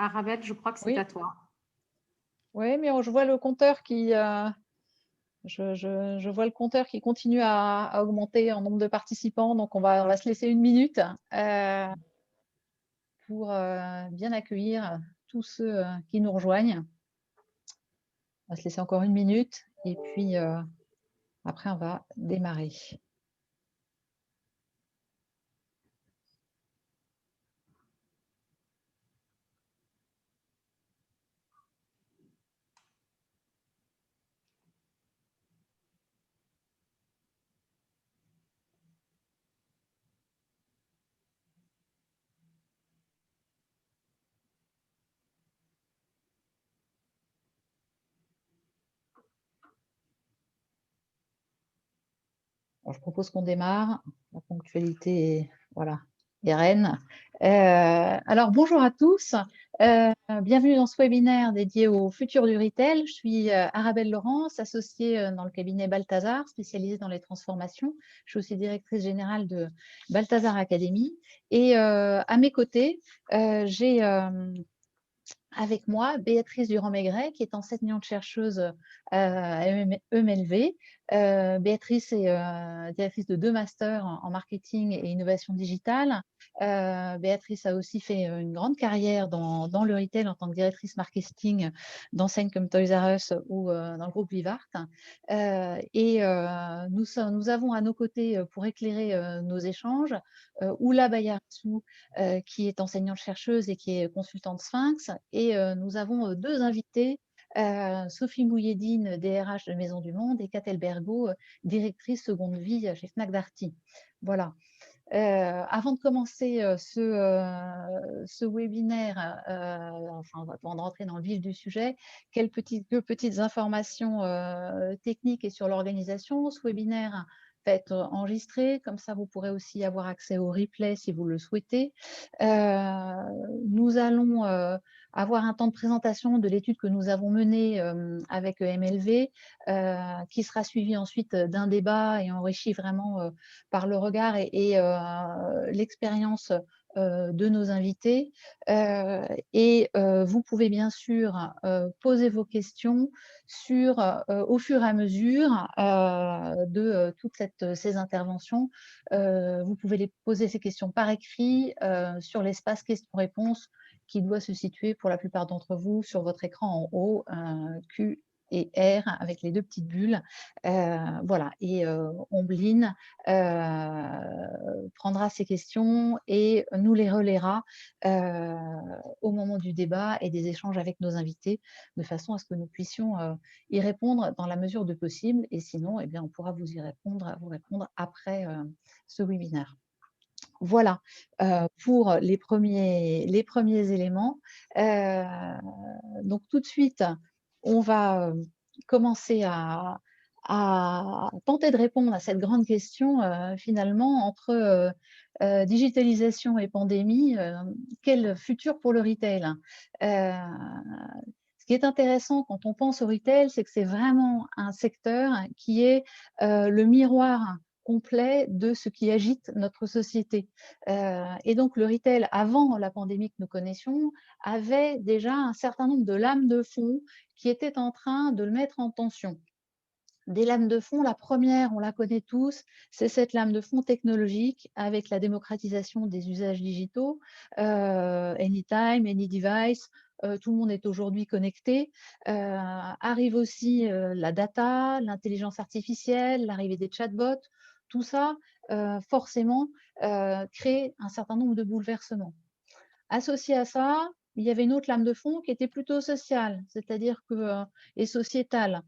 Arabelle, je crois que c'est Oui, à toi. oui, mais je vois le compteur qui, je vois le compteur qui continue à augmenter en nombre de participants, donc on va se laisser 1 minute, pour, bien accueillir tous ceux, qui nous rejoignent. On va se laisser encore 1 minute et puis, après on va démarrer. Alors, je propose qu'on démarre. La ponctualité est, voilà, est reine. Alors, bonjour à tous. Bienvenue dans ce webinaire dédié au futur du retail. Je suis Arabelle Laurence, associée dans le cabinet Balthazar, spécialisée dans les transformations. Je suis aussi directrice générale de Balthazar Academy. Et à mes côtés, j'ai avec moi Béatrice Durand-Maigret, qui est enseignante-chercheuse à EMLV. Béatrice est directrice de 2 masters en marketing et innovation digitale. Béatrice a aussi fait une grande carrière dans le retail en tant que directrice marketing d'enseignes comme Toys R Us ou dans le groupe Vivart. Nous avons à nos côtés, pour éclairer nos échanges, Oula Bayartsou, qui est enseignante-chercheuse et qui est consultante Sphinx. Et nous avons 2 invités, Sophie Mouilledine, DRH de Maison du Monde, et Catel Bergot, directrice seconde vie chez Fnac Darty. Voilà. Avant de commencer ce webinaire, enfin, avant de rentrer dans le vif du sujet, quelques petites informations techniques et sur l'organisation. Ce webinaire va être enregistré, comme ça vous pourrez aussi avoir accès au replay si vous le souhaitez. Nous allons avoir un temps de présentation de l'étude que nous avons menée avec MLV, qui sera suivi ensuite d'un débat et enrichi vraiment par le regard et l'expérience de nos invités. Vous pouvez bien sûr poser vos questions au fur et à mesure de toutes ces interventions. Vous pouvez poser ces questions par écrit sur l'espace questions-réponses qui doit se situer pour la plupart d'entre vous sur votre écran en haut, Q et R avec les 2 petites bulles. Voilà, et Ombline prendra ces questions et nous les relaiera au moment du débat et des échanges avec nos invités, de façon à ce que nous puissions y répondre dans la mesure de possible. Et sinon, eh bien, on pourra vous répondre après ce webinaire. Voilà pour les premiers éléments. Donc tout de suite, on va commencer à tenter de répondre à cette grande question finalement entre digitalisation et pandémie, quel futur pour le retail? Ce qui est intéressant quand on pense au retail, c'est que c'est vraiment un secteur qui est le miroir complet de ce qui agite notre société. Et donc le retail, avant la pandémie que nous connaissions, avait déjà un certain nombre de lames de fond qui étaient en train de le mettre en tension. Des lames de fond, la première, on la connaît tous, c'est cette lame de fond technologique avec la démocratisation des usages digitaux, anytime, any device, tout le monde est aujourd'hui connecté. Arrive aussi la data, l'intelligence artificielle, l'arrivée des chatbots, tout ça, forcément, crée un certain nombre de bouleversements. Associé à ça, il y avait une autre lame de fond qui était plutôt sociale, c'est-à-dire que, et sociétale.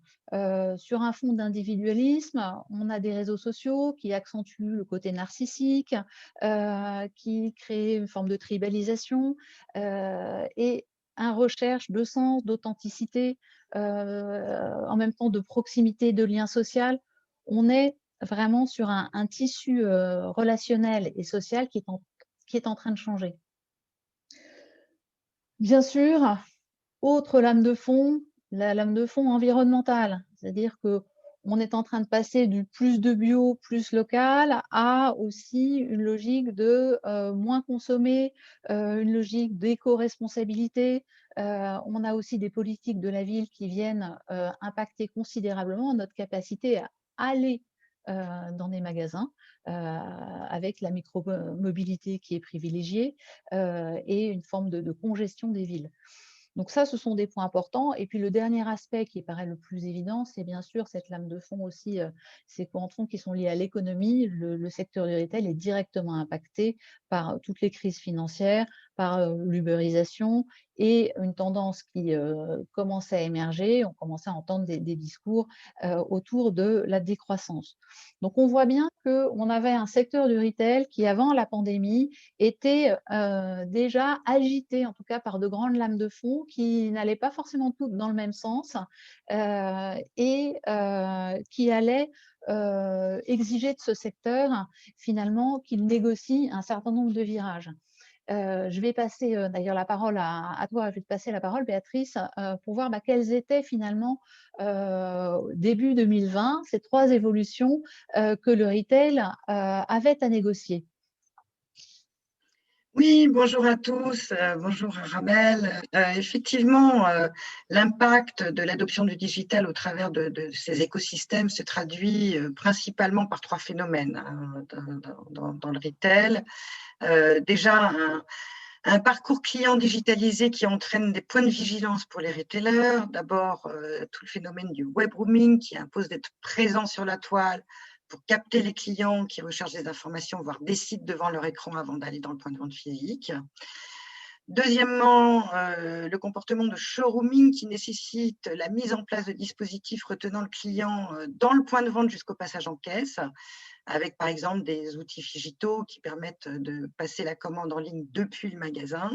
Sur un fond d'individualisme, on a des réseaux sociaux qui accentuent le côté narcissique, qui créent une forme de tribalisation et une recherche de sens, d'authenticité, en même temps de proximité, de lien social. On est vraiment sur un tissu relationnel et social qui est en train de changer. Bien sûr, autre lame de fond, la lame de fond environnementale, c'est-à-dire que on est en train de passer du plus de bio, plus local à aussi une logique de moins consommer, une logique d'éco-responsabilité. On a aussi des politiques de la ville qui viennent impacter considérablement notre capacité à aller dans des magasins avec la micro-mobilité qui est privilégiée et une forme de congestion des villes. Donc ça, ce sont des points importants. Et puis le dernier aspect qui paraît le plus évident, c'est bien sûr cette lame de fond aussi, ces courants de fond qui sont liés à l'économie. Le secteur du retail est directement impacté par toutes les crises financières, par l'ubérisation et une tendance qui commençait à émerger. On commençait à entendre des discours autour de la décroissance. Donc on voit bien qu'on avait un secteur du retail qui, avant la pandémie, était déjà agité, en tout cas par de grandes lames de fond qui n'allaient pas forcément toutes dans le même sens et qui allaient exiger de ce secteur finalement qu'il négocie un certain nombre de virages. Je vais passer d'ailleurs la parole à toi, je vais te passer la parole Béatrice, pour voir quelles étaient finalement début 2020 ces 3 évolutions que le retail avait à négocier. Oui, bonjour à tous, bonjour Arabelle. Effectivement, l'impact de l'adoption du digital au travers de ces écosystèmes se traduit principalement par 3 phénomènes hein, dans le retail. Déjà, un parcours client digitalisé qui entraîne des points de vigilance pour les retailers. D'abord, tout le phénomène du web rooming qui impose d'être présent sur la toile pour capter les clients qui recherchent des informations, voire décident devant leur écran avant d'aller dans le point de vente physique. Deuxièmement, le comportement de showrooming qui nécessite la mise en place de dispositifs retenant le client dans le point de vente jusqu'au passage en caisse, avec par exemple des outils digitaux qui permettent de passer la commande en ligne depuis le magasin.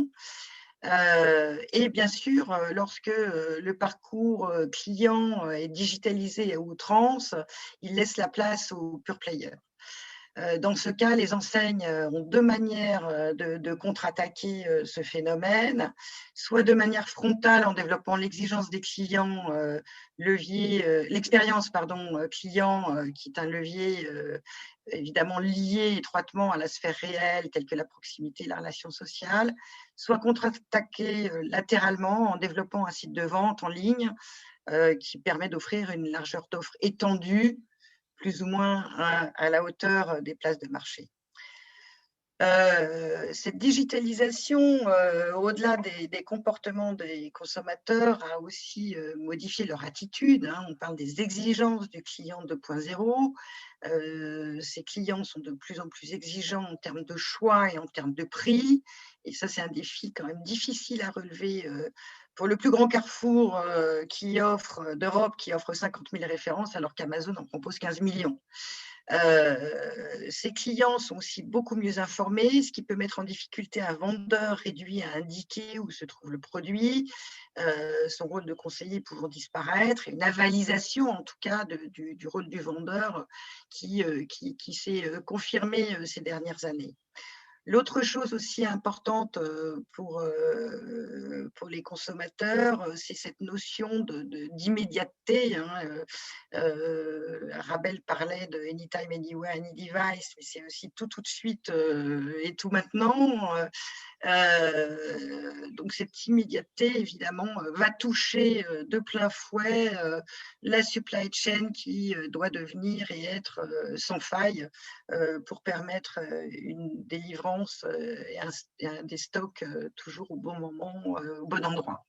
Et bien sûr, lorsque le parcours client est digitalisé à outrance, il laisse la place aux pure players. Dans ce cas, les enseignes ont 2 manières de contre-attaquer ce phénomène, soit de manière frontale en développant l'exigence des clients, l'expérience client, qui est un levier évidemment lié étroitement à la sphère réelle, telle que la proximité et la relation sociale, soit contre-attaquer latéralement en développant un site de vente en ligne qui permet d'offrir une largeur d'offres étendue, plus ou moins à la hauteur des places de marché. Cette digitalisation, au-delà des comportements des consommateurs, a aussi modifié leur attitude. Hein. On parle des exigences du client 2.0. Ces clients sont de plus en plus exigeants en termes de choix et en termes de prix. Et ça, c'est un défi quand même difficile à relever pour le plus grand carrefour d'Europe qui offre 50 000 références alors qu'Amazon en propose 15 millions. Ces clients sont aussi beaucoup mieux informés, ce qui peut mettre en difficulté un vendeur réduit à indiquer où se trouve le produit, son rôle de conseiller pouvant disparaître, et une avalisation en tout cas du rôle du vendeur qui s'est confirmée ces dernières années. L'autre chose aussi importante pour les consommateurs, c'est cette notion d'immédiateté. Hein. Rabel parlait de Anytime, Anywhere, Any Device, mais c'est aussi tout de suite et tout maintenant. Donc cette immédiateté, évidemment, va toucher de plein fouet la supply chain qui doit devenir et être sans faille pour permettre une délivrance et des stocks toujours au bon moment, au bon endroit.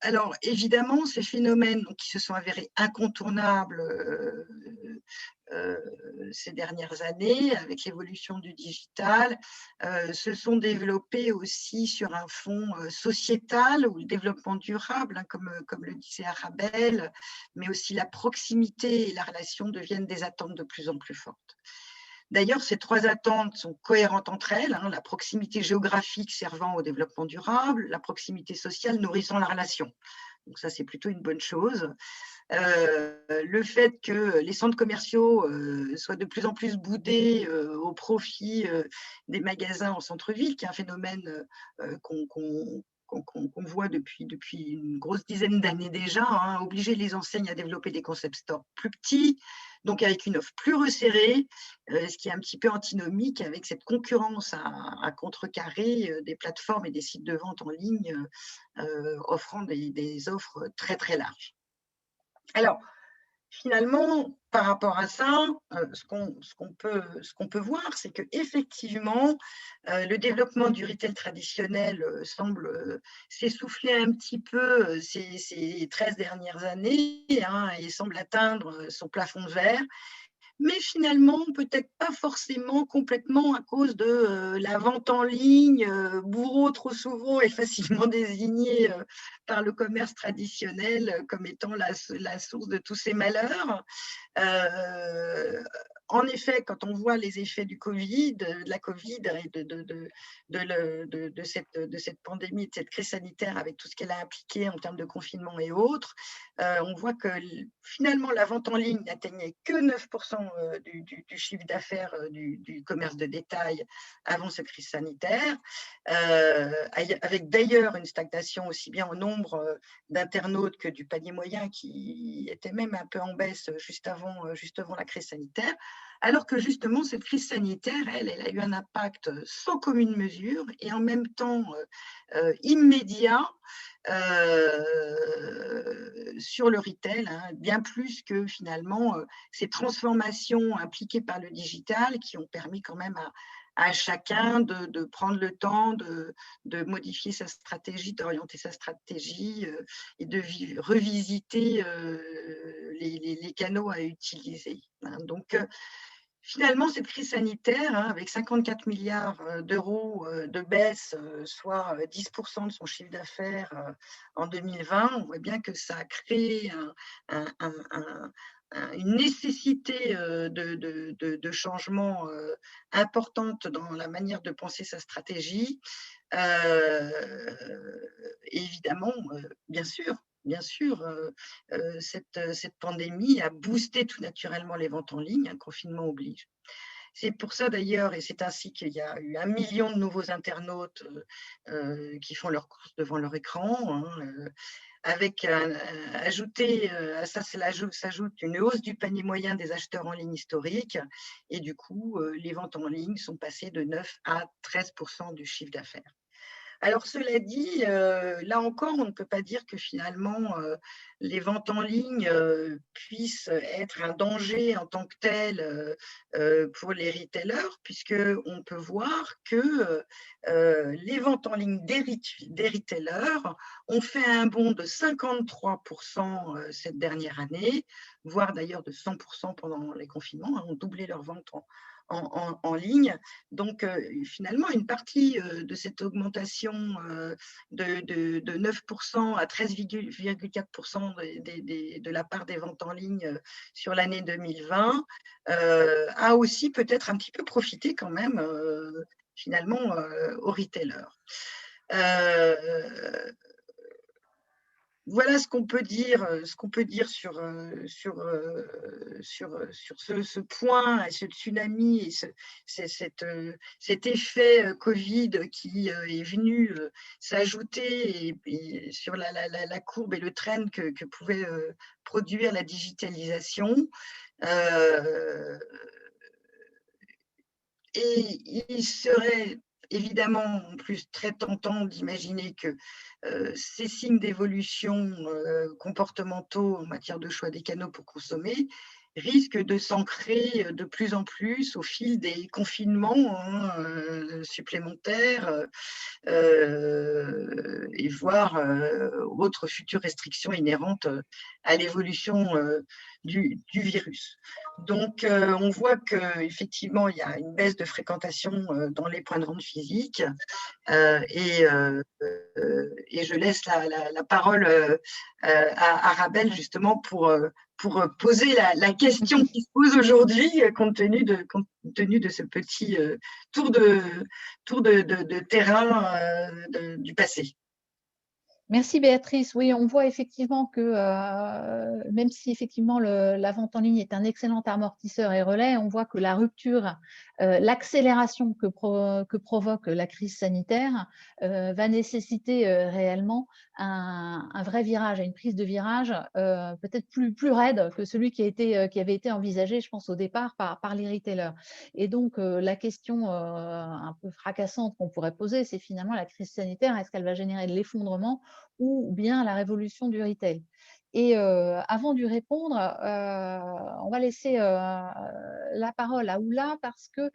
Alors, évidemment, ces phénomènes qui se sont avérés incontournables ces dernières années, avec l'évolution du digital, se sont développés aussi sur un fond sociétal ou le développement durable, hein, comme le disait Arabelle, mais aussi la proximité et la relation deviennent des attentes de plus en plus fortes. D'ailleurs, ces 3 attentes sont cohérentes entre elles, hein, la proximité géographique servant au développement durable, la proximité sociale nourrissant la relation. Donc ça, c'est plutôt une bonne chose. Le fait que les centres commerciaux soient de plus en plus boudés au profit des magasins en centre-ville, qui est un phénomène qu'on qu'on voit depuis une grosse dizaine d'années déjà, hein, obliger les enseignes à développer des concept stores plus petits, donc avec une offre plus resserrée, ce qui est un petit peu antinomique avec cette concurrence à contrecarrer des plateformes et des sites de vente en ligne offrant des offres très, très larges. Alors, finalement, par rapport à ça, ce qu'on peut voir, c'est qu'effectivement, le développement du retail traditionnel semble s'essouffler un petit peu ces 13 dernières années, hein, et semble atteindre son plafond de verre. Mais finalement, peut-être pas forcément complètement à cause de la vente en ligne, bourreau trop souvent et facilement désigné par le commerce traditionnel comme étant la source de tous ces malheurs. En effet, quand on voit les effets du Covid, de la Covid et de cette pandémie, de cette crise sanitaire avec tout ce qu'elle a impliqué en termes de confinement et autres, on voit que finalement la vente en ligne n'atteignait que 9% du chiffre d'affaires du commerce de détail avant cette crise sanitaire, avec d'ailleurs une stagnation aussi bien en nombre d'internautes que du panier moyen qui était même un peu en baisse juste avant la crise sanitaire, alors que justement cette crise sanitaire, elle a eu un impact sans commune mesure et en même temps immédiat sur le retail, hein, bien plus que finalement ces transformations impliquées par le digital qui ont permis quand même à chacun de prendre le temps de modifier sa stratégie, d'orienter sa stratégie et de revisiter les canaux à utiliser, hein. Donc, finalement, cette crise sanitaire, hein, avec 54 milliards d'euros de baisse, soit 10% de son chiffre d'affaires en 2020, on voit bien que ça a créé une nécessité de changement importante dans la manière de penser sa stratégie. Évidemment, bien sûr, cette pandémie a boosté tout naturellement les ventes en ligne, un confinement oblige. C'est pour ça d'ailleurs, et c'est ainsi qu'il y a eu 1 million de nouveaux internautes qui font leurs courses devant leur écran, hein, avec ajouté à ça, s'ajoute une hausse du panier moyen des acheteurs en ligne historiques, et du coup, les ventes en ligne sont passées de 9 à 13% du chiffre d'affaires. Alors cela dit, là encore, on ne peut pas dire que finalement, les ventes en ligne, puissent être un danger en tant que tel, pour les retailers, puisqu'on peut voir que, les ventes en ligne des retailers ont fait un bond de 53% cette dernière année, voire d'ailleurs de 100% pendant les confinements, hein, ont doublé leurs ventes en ligne. Donc, finalement, une partie de cette augmentation de 9% à 13,4% de la part des ventes en ligne sur l'année 2020 a aussi peut-être un petit peu profité quand même, finalement, aux retailers. Voilà ce qu'on peut dire sur ce point et ce tsunami et cet effet Covid qui est venu s'ajouter et sur la courbe et le trend que pouvait produire la digitalisation. Et il serait évidemment en plus très tentant d'imaginer que ces signes d'évolution comportementaux en matière de choix des canaux pour consommer risquent de s'ancrer de plus en plus au fil des confinements, hein, supplémentaires et voire autres futures restrictions inhérentes à l'évolution du virus. Donc, on voit qu'effectivement, il y a une baisse de fréquentation dans les points de vente physiques et je laisse la parole à Arabelle justement pour poser la question qui se pose aujourd'hui compte tenu de ce petit tour de terrain du passé. Merci Béatrice. Oui, on voit effectivement que même si effectivement la vente en ligne est un excellent amortisseur et relais, on voit que la rupture, l'accélération que provoque la crise sanitaire va nécessiter réellement un vrai virage, une prise de virage peut-être plus raide que celui qui avait été envisagé, je pense, au départ par les retailers. Et donc, la question un peu fracassante qu'on pourrait poser, c'est finalement la crise sanitaire, est-ce qu'elle va générer de l'effondrement ou bien la révolution du retail. Et avant d'y répondre, on va laisser la parole à Oula parce que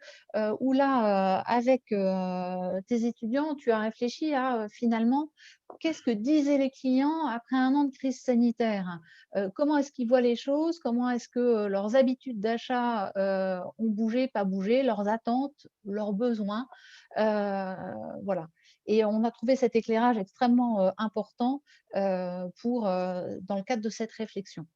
Oula, avec tes étudiants, tu as réfléchi à finalement qu'est-ce que disaient les clients après un an de crise sanitaire. Comment est-ce qu'ils voient les choses? Comment est-ce que leurs habitudes d'achat ont bougé, pas bougé, leurs attentes, leurs besoins. Voilà. Et on a trouvé cet éclairage extrêmement important dans le cadre de cette réflexion.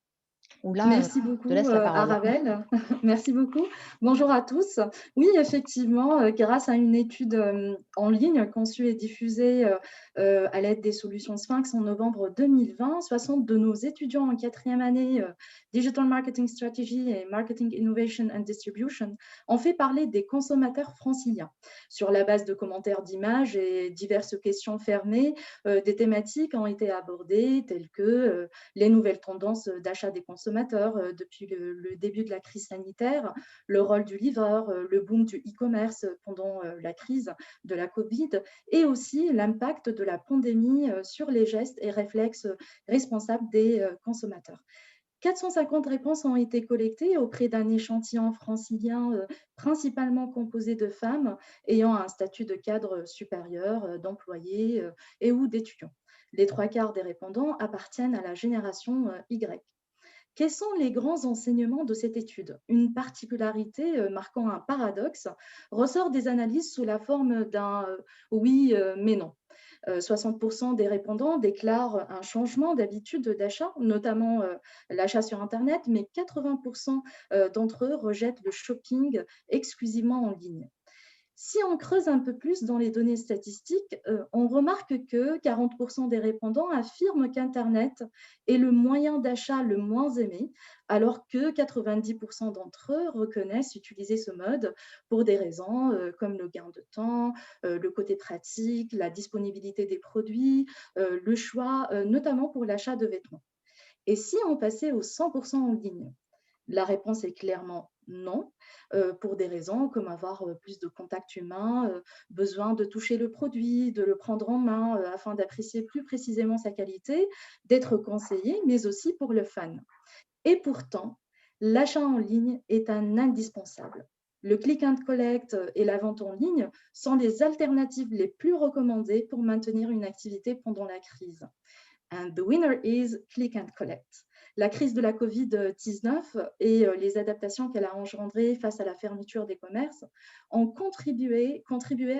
Où là, Merci je te beaucoup, laisse la parole. Arabelle. Merci beaucoup. Bonjour à tous. Oui, effectivement, grâce à une étude en ligne conçue et diffusée à l'aide des solutions Sphinx en novembre 2020, 60 de nos étudiants en 4e année Digital Marketing Strategy et Marketing Innovation and Distribution ont fait parler des consommateurs franciliens. Sur la base de commentaires d'images et diverses questions fermées, des thématiques ont été abordées telles que les nouvelles tendances d'achat des consommateurs depuis le début de la crise sanitaire, le rôle du livreur, le boom du e-commerce pendant la crise de la Covid et aussi l'impact de la pandémie sur les gestes et réflexes responsables des consommateurs. 450 réponses ont été collectées auprès d'un échantillon francilien principalement composé de femmes ayant un statut de cadre supérieur, d'employés et ou d'étudiants. Les 3/4 des répondants appartiennent à la génération Y. Quels sont les grands enseignements de cette étude? Une particularité marquant un paradoxe ressort des analyses sous la forme d'un oui, mais non. 60% des répondants déclarent un changement d'habitude d'achat, notamment l'achat sur Internet, mais 80% d'entre eux rejettent le shopping exclusivement en ligne. Si on creuse un peu plus dans les données statistiques, on remarque que 40% des répondants affirment qu'Internet est le moyen d'achat le moins aimé, alors que 90% d'entre eux reconnaissent utiliser ce mode pour des raisons comme le gain de temps, le côté pratique, la disponibilité des produits, le choix, notamment pour l'achat de vêtements. Et si on passait au 100% en ligne? La réponse est clairement non, pour des raisons comme avoir plus de contact humain, besoin de toucher le produit, de le prendre en main afin d'apprécier plus précisément sa qualité, d'être conseillé, mais aussi pour le fan. Et pourtant, l'achat en ligne est un indispensable. Le click and collect et la vente en ligne sont les alternatives les plus recommandées pour maintenir une activité pendant la crise. And the winner is click and collect. La crise de la Covid-19 et les adaptations qu'elle a engendrées face à la fermeture des commerces ont contribué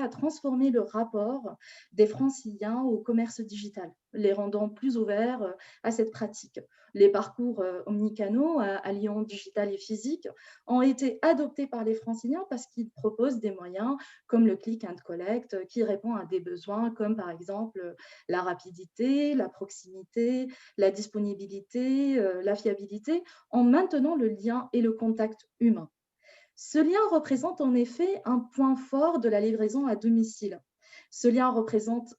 à transformer le rapport des Franciliens au commerce digital, les rendant plus ouverts à cette pratique. Les parcours omnicanaux, alliant digital et physique, ont été adoptés par les Franciliens parce qu'ils proposent des moyens comme le click and collect qui répond à des besoins comme par exemple la rapidité, la proximité, la disponibilité, la fiabilité, en maintenant le lien et le contact humain. Ce lien représente en effet un point fort de la livraison à domicile. Ce lien représente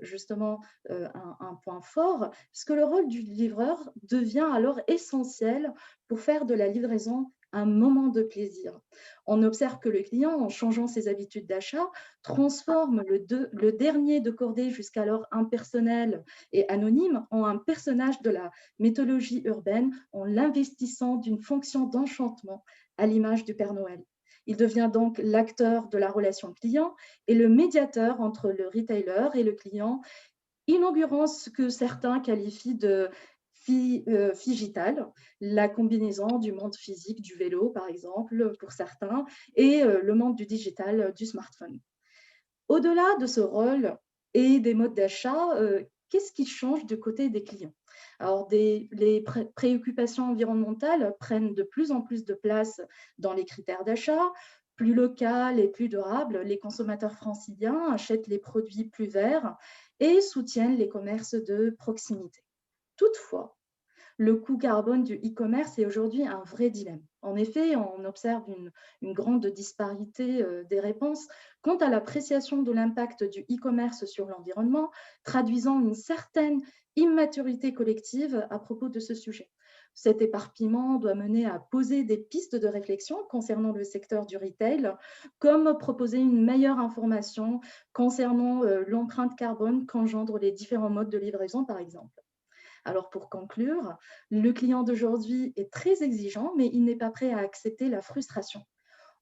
justement un point fort, puisque le rôle du livreur devient alors essentiel pour faire de la livraison un moment de plaisir. On observe que le client, en changeant ses habitudes d'achat, transforme le dernier de cordée jusqu'alors impersonnel et anonyme en un personnage de la mythologie urbaine en l'investissant d'une fonction d'enchantement à l'image du Père Noël. Il devient donc l'acteur de la relation client et le médiateur entre le retailer et le client, inaugurant ce que certains qualifient de figital, la combinaison du monde physique du vélo, par exemple, pour certains, et le monde du digital, du smartphone. Au-delà de ce rôle et des modes d'achat, qu'est-ce qui change du côté des clients? Alors, les préoccupations environnementales prennent de plus en plus de place dans les critères d'achat. Plus local et plus durable, les consommateurs franciliens achètent les produits plus verts et soutiennent les commerces de proximité. Toutefois, le coût carbone du e-commerce est aujourd'hui un vrai dilemme. En effet, on observe une grande disparité des réponses quant à l'appréciation de l'impact du e-commerce sur l'environnement, traduisant une certaine immaturité collective à propos de ce sujet. Cet éparpillement doit mener à poser des pistes de réflexion concernant le secteur du retail, comme proposer une meilleure information concernant l'empreinte carbone qu'engendrent les différents modes de livraison, par exemple. Alors pour conclure, le client d'aujourd'hui est très exigeant, mais il n'est pas prêt à accepter la frustration.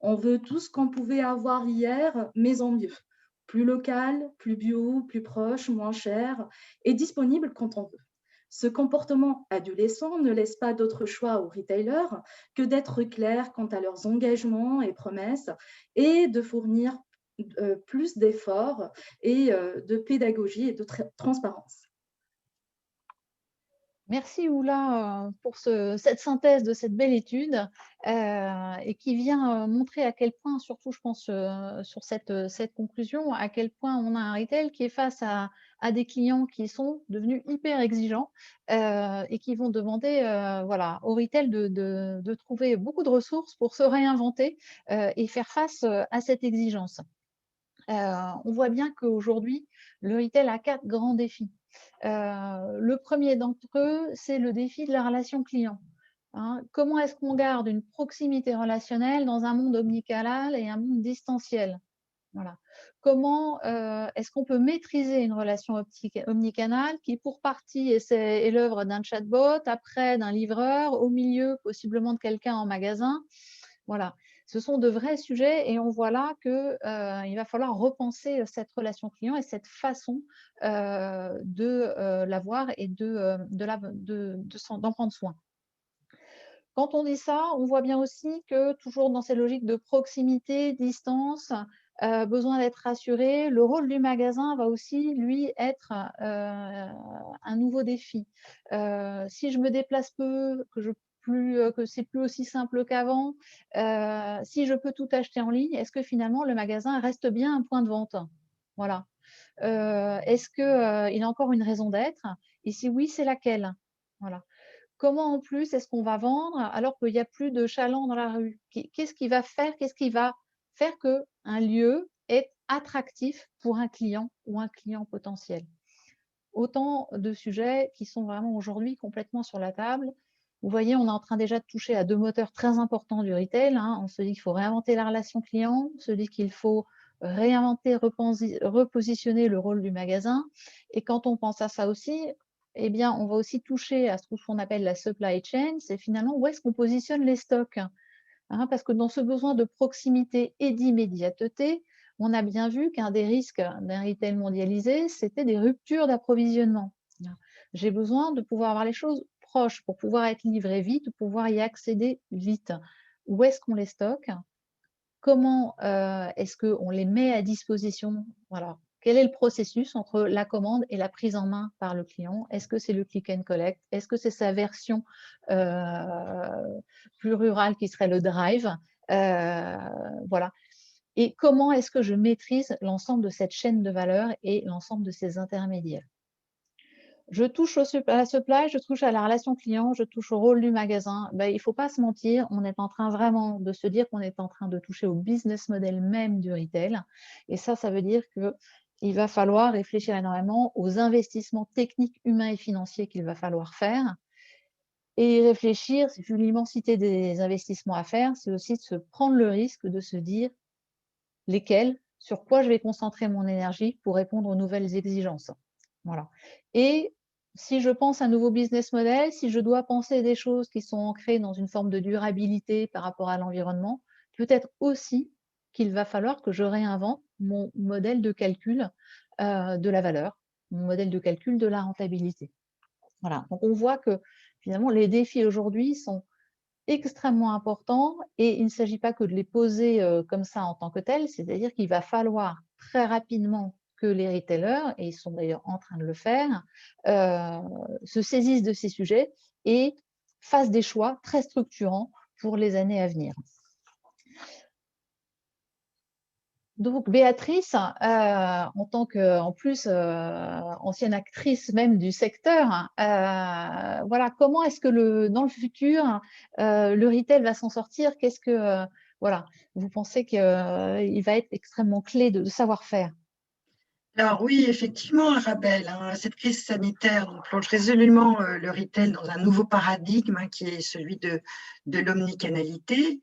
On veut tout ce qu'on pouvait avoir hier, mais en mieux. Plus local, plus bio, plus proche, moins cher et disponible quand on veut. Ce comportement adolescent ne laisse pas d'autre choix aux retailers que d'être clairs quant à leurs engagements et promesses et de fournir plus d'efforts et de pédagogie et de transparence. Merci Oula pour cette synthèse de cette belle étude et qui vient montrer à quel point, surtout je pense sur cette conclusion, à quel point on a un retail qui est face à des clients qui sont devenus hyper exigeants et qui vont demander voilà, au retail de trouver beaucoup de ressources pour se réinventer et faire face à cette exigence. On voit bien qu'aujourd'hui, le retail a 4 grands défis. Le premier d'entre eux, c'est le défi de la relation client. Hein. Comment est-ce qu'on garde une proximité relationnelle dans un monde omnicanal et un monde distanciel? Voilà. Comment est-ce qu'on peut maîtriser une relation omnicanale qui, pour partie, est l'œuvre d'un chatbot, après d'un livreur, au milieu possiblement de quelqu'un en magasin? Voilà. Ce sont de vrais sujets et on voit là qu'il va falloir repenser cette relation client et cette façon de l'avoir et d'en prendre soin. Quand on dit ça, on voit bien aussi que toujours dans ces logiques de proximité, distance, besoin d'être rassuré, le rôle du magasin va aussi, lui, être un nouveau défi. Si je me déplace peu, que c'est plus aussi simple qu'avant, si je peux tout acheter en ligne, est-ce que finalement le magasin reste bien un point de vente? Voilà. Est-ce qu'il a encore une raison d'être? Et si oui, c'est laquelle? Voilà. Comment en plus est-ce qu'on va vendre alors qu'il n'y a plus de chalands dans la rue? Qu'est-ce qui va faire qu'un lieu est attractif pour un client ou un client potentiel? Autant de sujets qui sont vraiment aujourd'hui complètement sur la table. Vous voyez, on est en train déjà de toucher à 2 moteurs très importants du retail, hein. On se dit qu'il faut réinventer la relation client, on se dit qu'il faut réinventer, repositionner le rôle du magasin. Et quand on pense à ça aussi, eh bien, on va aussi toucher à ce qu'on appelle la supply chain, c'est finalement où est-ce qu'on positionne les stocks, hein, parce que dans ce besoin de proximité et d'immédiateté, on a bien vu qu'un des risques d'un retail mondialisé, c'était des ruptures d'approvisionnement. J'ai besoin de pouvoir avoir les choses proches pour pouvoir être livré vite, pour pouvoir y accéder vite. Où est-ce qu'on les stocke? Comment est-ce qu'on les met à disposition? Voilà. Quel est le processus entre la commande et la prise en main par le client? Est-ce que c'est le click and collect? Est-ce que c'est sa version plus rurale qui serait le drive? Voilà. Et comment est-ce que je maîtrise l'ensemble de cette chaîne de valeur et l'ensemble de ces intermédiaires? Je touche à la supply, je touche à la relation client, je touche au rôle du magasin. Ben, il ne faut pas se mentir, on est en train vraiment de se dire qu'on est en train de toucher au business model même du retail. Et ça veut dire qu'il va falloir réfléchir énormément aux investissements techniques, humains et financiers qu'il va falloir faire. Et réfléchir, vu l'immensité des investissements à faire, c'est aussi de se prendre le risque de se dire lesquels, sur quoi je vais concentrer mon énergie pour répondre aux nouvelles exigences. Voilà. Et si je pense à un nouveau business model, si je dois penser des choses qui sont ancrées dans une forme de durabilité par rapport à l'environnement, peut-être aussi qu'il va falloir que je réinvente mon modèle de calcul de la valeur, mon modèle de calcul de la rentabilité. Voilà. Donc on voit que finalement les défis aujourd'hui sont extrêmement importants et il ne s'agit pas que de les poser comme ça en tant que tels, c'est-à-dire qu'il va falloir très rapidement que les retailers, et ils sont d'ailleurs en train de le faire, se saisissent de ces sujets et fassent des choix très structurants pour les années à venir. Donc, Béatrice, en tant que, en plus, ancienne actrice même du secteur, voilà, comment est-ce que dans le futur, le retail va s'en sortir? Qu'est-ce que, voilà, vous pensez qu'il va être extrêmement clé de savoir-faire? Alors oui, effectivement, Arabelle, hein, cette crise sanitaire donc, plonge résolument le retail dans un nouveau paradigme hein, qui est celui de l'omnicanalité.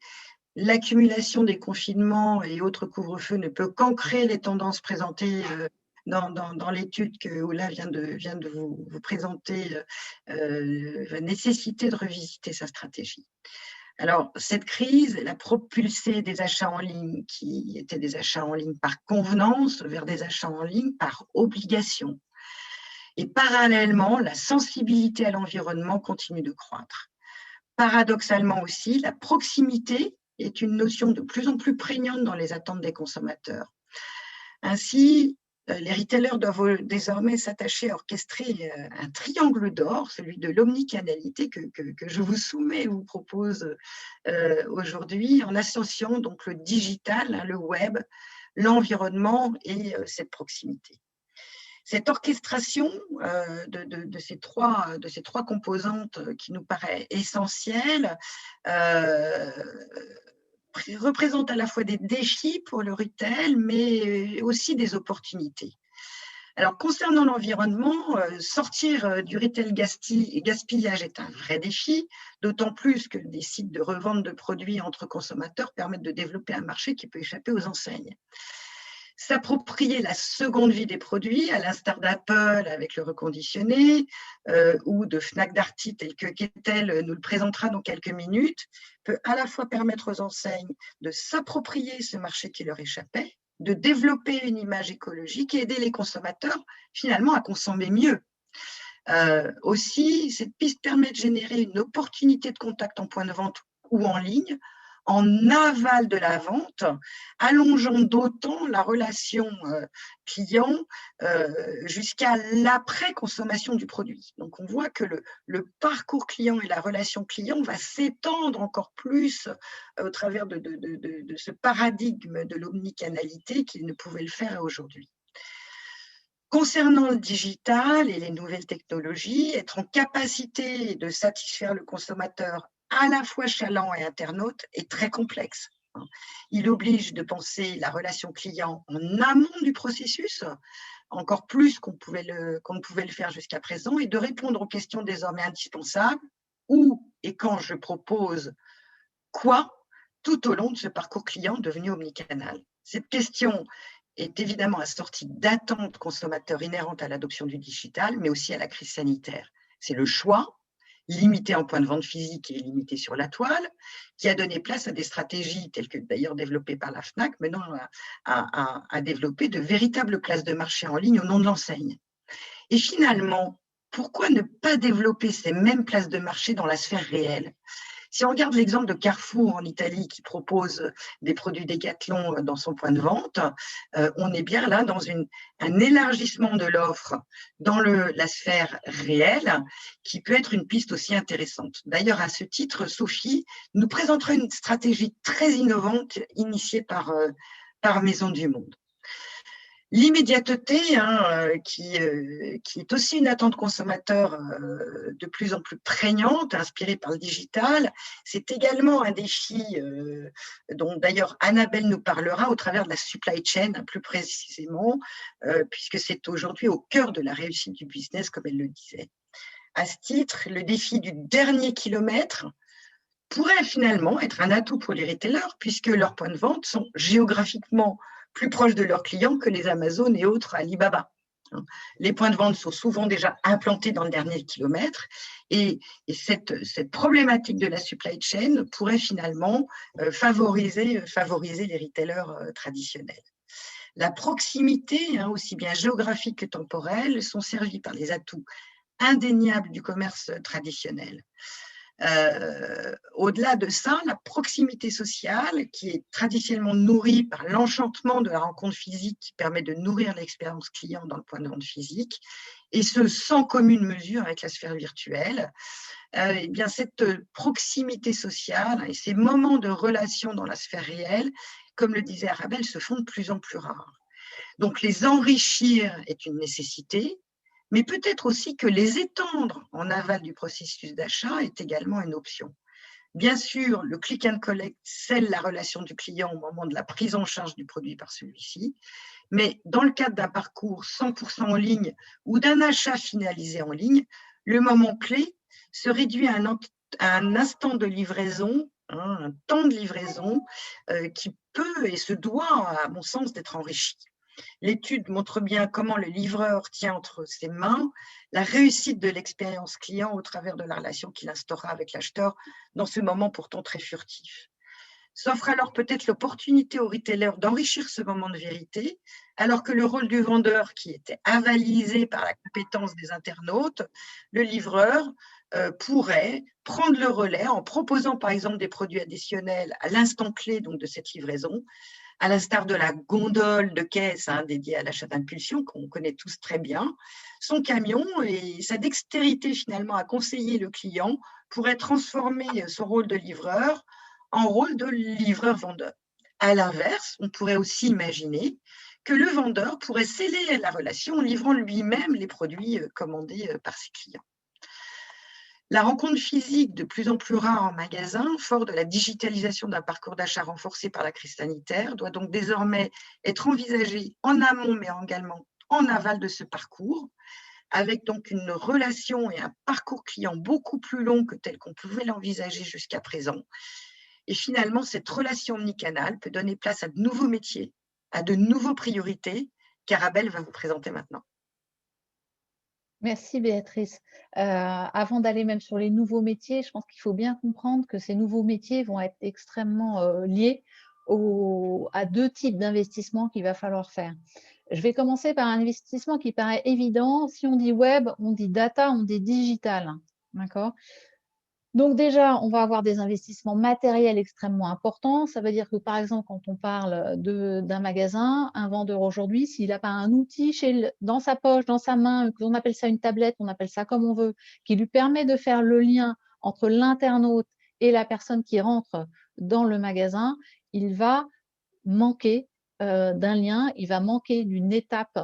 L'accumulation des confinements et autres couvre-feux ne peut qu'ancrer les tendances présentées dans l'étude que Ola vient de vous présenter, va nécessiter de revisiter sa stratégie. Alors, cette crise, elle a propulsé des achats en ligne qui étaient des achats en ligne par convenance vers des achats en ligne par obligation. Et parallèlement, la sensibilité à l'environnement continue de croître. Paradoxalement aussi, la proximité est une notion de plus en plus prégnante dans les attentes des consommateurs. Ainsi, les retailers doivent désormais s'attacher à orchestrer un triangle d'or, celui de l'omnicanalité que je vous soumets et vous propose aujourd'hui, en associant donc le digital, hein, le web, l'environnement et cette proximité. Cette orchestration de ces trois composantes qui nous paraît essentielle représente à la fois des défis pour le retail, mais aussi des opportunités. Alors, concernant l'environnement, sortir du retail gaspillage est un vrai défi, d'autant plus que des sites de revente de produits entre consommateurs permettent de développer un marché qui peut échapper aux enseignes. S'approprier la seconde vie des produits, à l'instar d'Apple avec le reconditionné ou de Fnac Darty tel que Kettel nous le présentera dans quelques minutes, peut à la fois permettre aux enseignes de s'approprier ce marché qui leur échappait, de développer une image écologique et aider les consommateurs finalement à consommer mieux. Aussi, cette piste permet de générer une opportunité de contact en point de vente ou en ligne, en aval de la vente, allongeant d'autant la relation client jusqu'à l'après-consommation du produit. Donc, on voit que le parcours client et la relation client va s'étendre encore plus au travers de ce paradigme de l'omnicanalité qu'il ne pouvait le faire aujourd'hui. Concernant le digital et les nouvelles technologies, être en capacité de satisfaire le consommateur à la fois chaland et internaute est très complexe. Il oblige de penser la relation client en amont du processus, encore plus qu'on ne pouvait le faire jusqu'à présent, et de répondre aux questions désormais indispensables, où et quand je propose quoi tout au long de ce parcours client devenu omnicanal. Cette question est évidemment assortie d'attentes consommateurs inhérentes à l'adoption du digital, mais aussi à la crise sanitaire. C'est le choix, limité en point de vente physique et limité sur la toile, qui a donné place à des stratégies telles que d'ailleurs développées par la Fnac, menant à développer de véritables places de marché en ligne au nom de l'enseigne. Et finalement, pourquoi ne pas développer ces mêmes places de marché dans la sphère réelle ? Si on regarde l'exemple de Carrefour en Italie qui propose des produits Decathlon dans son point de vente, on est bien là dans un élargissement de l'offre dans la sphère réelle qui peut être une piste aussi intéressante. D'ailleurs, à ce titre, Sophie nous présentera une stratégie très innovante initiée par Maison du Monde. L'immédiateté, qui est aussi une attente consommateur de plus en plus prégnante, inspirée par le digital, c'est également un défi dont d'ailleurs Annabelle nous parlera au travers de la supply chain, plus précisément, puisque c'est aujourd'hui au cœur de la réussite du business, comme elle le disait. À ce titre, le défi du dernier kilomètre pourrait finalement être un atout pour les retailers, puisque leurs points de vente sont géographiquement plus proches de leurs clients que les Amazon et autres Alibaba. Les points de vente sont souvent déjà implantés dans le dernier kilomètre et cette problématique de la supply chain pourrait finalement favoriser les retailers traditionnels. La proximité, aussi bien géographique que temporelle, sont servies par les atouts indéniables du commerce traditionnel. Au-delà de ça, la proximité sociale, qui est traditionnellement nourrie par l'enchantement de la rencontre physique qui permet de nourrir l'expérience client dans le point de vente physique, et ce sans commune mesure avec la sphère virtuelle, eh bien, cette proximité sociale et ces moments de relation dans la sphère réelle, comme le disait Arabelle, se font de plus en plus rares. Donc, les enrichir est une nécessité, mais peut-être aussi que les étendre en aval du processus d'achat est également une option. Bien sûr, le click and collect scelle la relation du client au moment de la prise en charge du produit par celui-ci, mais dans le cadre d'un parcours 100% en ligne ou d'un achat finalisé en ligne, le moment clé se réduit à un instant de livraison, hein, un temps de livraison qui peut et se doit, à mon sens, d'être enrichi. L'étude montre bien comment le livreur tient entre ses mains la réussite de l'expérience client au travers de la relation qu'il instaura avec l'acheteur dans ce moment pourtant très furtif. S'offre alors peut-être l'opportunité au retailer d'enrichir ce moment de vérité, alors que le rôle du vendeur, qui était avalisé par la compétence des internautes, le livreur pourrait prendre le relais en proposant par exemple des produits additionnels à l'instant clé donc, de cette livraison, à l'instar de la gondole de caisse dédiée à l'achat d'impulsion, qu'on connaît tous très bien. Son camion et sa dextérité finalement à conseiller le client pourraient transformer son rôle de livreur en rôle de livreur-vendeur. À l'inverse, on pourrait aussi imaginer que le vendeur pourrait sceller la relation en livrant lui-même les produits commandés par ses clients. La rencontre physique, de plus en plus rare en magasin, fort de la digitalisation d'un parcours d'achat renforcé par la crise sanitaire, doit donc désormais être envisagée en amont, mais également en aval de ce parcours, avec donc une relation et un parcours client beaucoup plus long que tel qu'on pouvait l'envisager jusqu'à présent. Et finalement, cette relation omnicanale peut donner place à de nouveaux métiers, à de nouveaux priorités, qu'Arabelle va vous présenter maintenant. Merci Béatrice. Avant d'aller même sur les nouveaux métiers, je pense qu'il faut bien comprendre que ces nouveaux métiers vont être extrêmement liés à deux types d'investissements qu'il va falloir faire. Je vais commencer par un investissement qui paraît évident. Si on dit web, on dit data, on dit digital. D'accord? Donc déjà, on va avoir des investissements matériels extrêmement importants. Ça veut dire que, par exemple, quand on parle d'un magasin, un vendeur aujourd'hui, s'il n'a pas un outil dans sa poche, dans sa main, on appelle ça une tablette, on appelle ça comme on veut, qui lui permet de faire le lien entre l'internaute et la personne qui rentre dans le magasin, il va manquer d'un lien, il va manquer d'une étape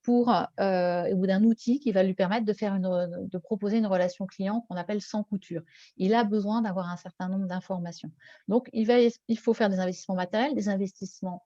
ou d'un outil qui va lui permettre de proposer une relation client qu'on appelle sans couture. Il a besoin d'avoir un certain nombre d'informations. Donc, il faut faire des investissements matériels, des investissements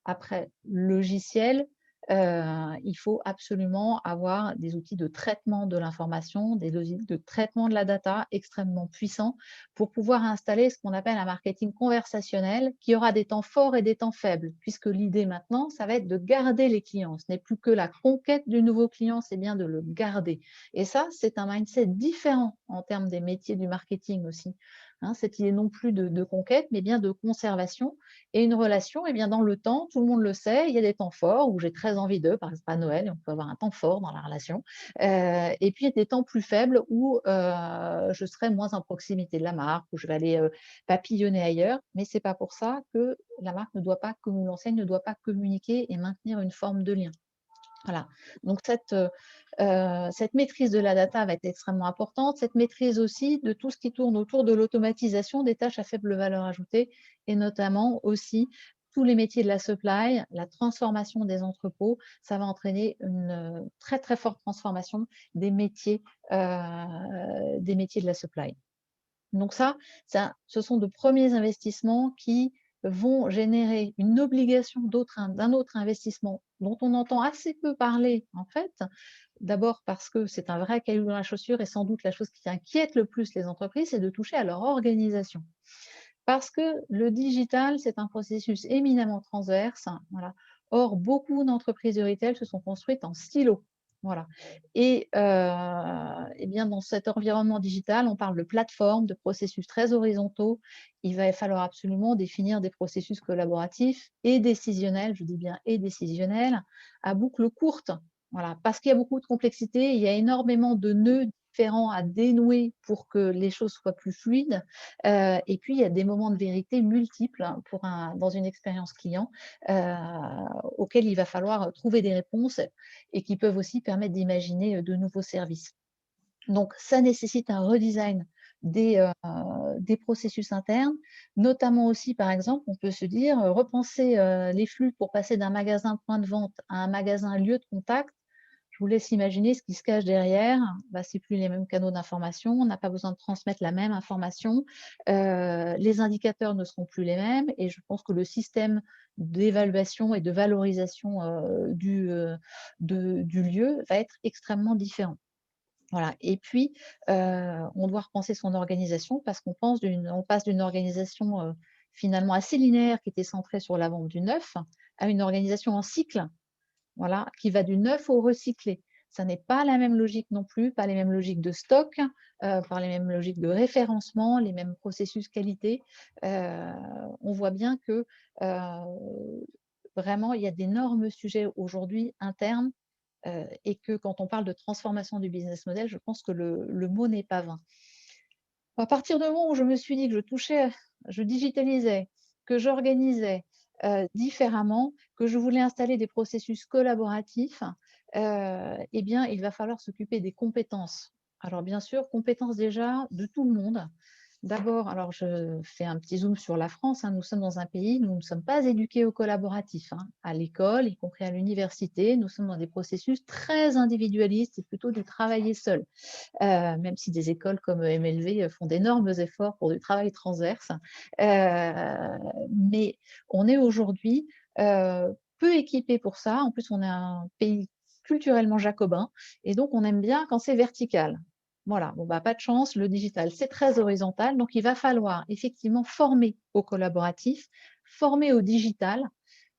après logiciels. Il faut absolument avoir des outils de traitement de l'information, des outils de traitement de la data extrêmement puissants pour pouvoir installer ce qu'on appelle un marketing conversationnel qui aura des temps forts et des temps faibles, puisque l'idée maintenant, ça va être de garder les clients. Ce n'est plus que la conquête du nouveau client, c'est bien de le garder. Et ça, c'est un mindset différent en termes des métiers du marketing aussi. Cette idée non plus de conquête, mais bien de conservation. Et une relation, eh bien, dans le temps, tout le monde le sait, il y a des temps forts où j'ai très envie d'eux, par exemple à Noël, on peut avoir un temps fort dans la relation. Et puis, il y a des temps plus faibles où je serai moins en proximité de la marque, où je vais aller papillonner ailleurs. Mais ce n'est pas pour ça que la marque ne doit pas, que l'enseigne ne doit pas communiquer et maintenir une forme de lien. Voilà. Donc, cette maîtrise de la data va être extrêmement importante. Cette maîtrise aussi de tout ce qui tourne autour de l'automatisation des tâches à faible valeur ajoutée et notamment aussi tous les métiers de la supply, la transformation des entrepôts. Ça va entraîner une très, très forte transformation des métiers de la supply. Donc ce sont de premiers investissements qui vont générer une obligation d'un autre investissement dont on entend assez peu parler en fait. D'abord parce que c'est un vrai caillou dans la chaussure et sans doute la chose qui inquiète le plus les entreprises, c'est de toucher à leur organisation. Parce que le digital, c'est un processus éminemment transverse. Voilà. Or, beaucoup d'entreprises de retail se sont construites en silos. Voilà. Et bien dans cet environnement digital, on parle de plateformes, de processus très horizontaux. Il va falloir absolument définir des processus collaboratifs et décisionnels, je dis bien et décisionnels, à boucle courte. Voilà. Parce qu'il y a beaucoup de complexité, il y a énormément de nœuds différents à dénouer pour que les choses soient plus fluides. Et puis, il y a des moments de vérité multiples dans une expérience client auxquels il va falloir trouver des réponses et qui peuvent aussi permettre d'imaginer de nouveaux services. Donc, ça nécessite un redesign des processus internes, notamment aussi, par exemple, on peut se dire, repenser les flux pour passer d'un magasin point de vente à un magasin lieu de contact. Je vous laisse imaginer ce qui se cache derrière. Bah, ce n'est plus les mêmes canaux d'information, on n'a pas besoin de transmettre la même information, les indicateurs ne seront plus les mêmes et je pense que le système d'évaluation et de valorisation du lieu va être extrêmement différent. Voilà. Et puis, on doit repenser son organisation parce qu'on passe d'une organisation finalement assez linéaire qui était centrée sur la vente du neuf à une organisation en cycle, voilà, qui va du neuf au recyclé. Ça n'est pas la même logique non plus, pas les mêmes logiques de stock, pas les mêmes logiques de référencement, les mêmes processus qualité. On voit bien que vraiment, il y a d'énormes sujets aujourd'hui internes et que quand on parle de transformation du business model, je pense que le mot n'est pas vain. À partir du moment où je me suis dit que je digitalisais, que j'organisais différemment, que je voulais installer des processus collaboratifs, eh bien, il va falloir s'occuper des compétences. Alors, bien sûr, compétences déjà de tout le monde. D'abord, alors je fais un petit zoom sur la France, hein, nous sommes dans un pays, nous ne sommes pas éduqués au collaboratif, hein, à l'école, y compris à l'université, nous sommes dans des processus très individualistes, c'est plutôt du travailler seul. Même si des écoles comme MLV font d'énormes efforts pour du travail transverse. Mais on est aujourd'hui peu équipé pour ça. En plus, on est un pays culturellement jacobin et donc on aime bien quand c'est vertical. Voilà, bon, bah, pas de chance, le digital, c'est très horizontal, donc il va falloir effectivement former au collaboratif, former au digital,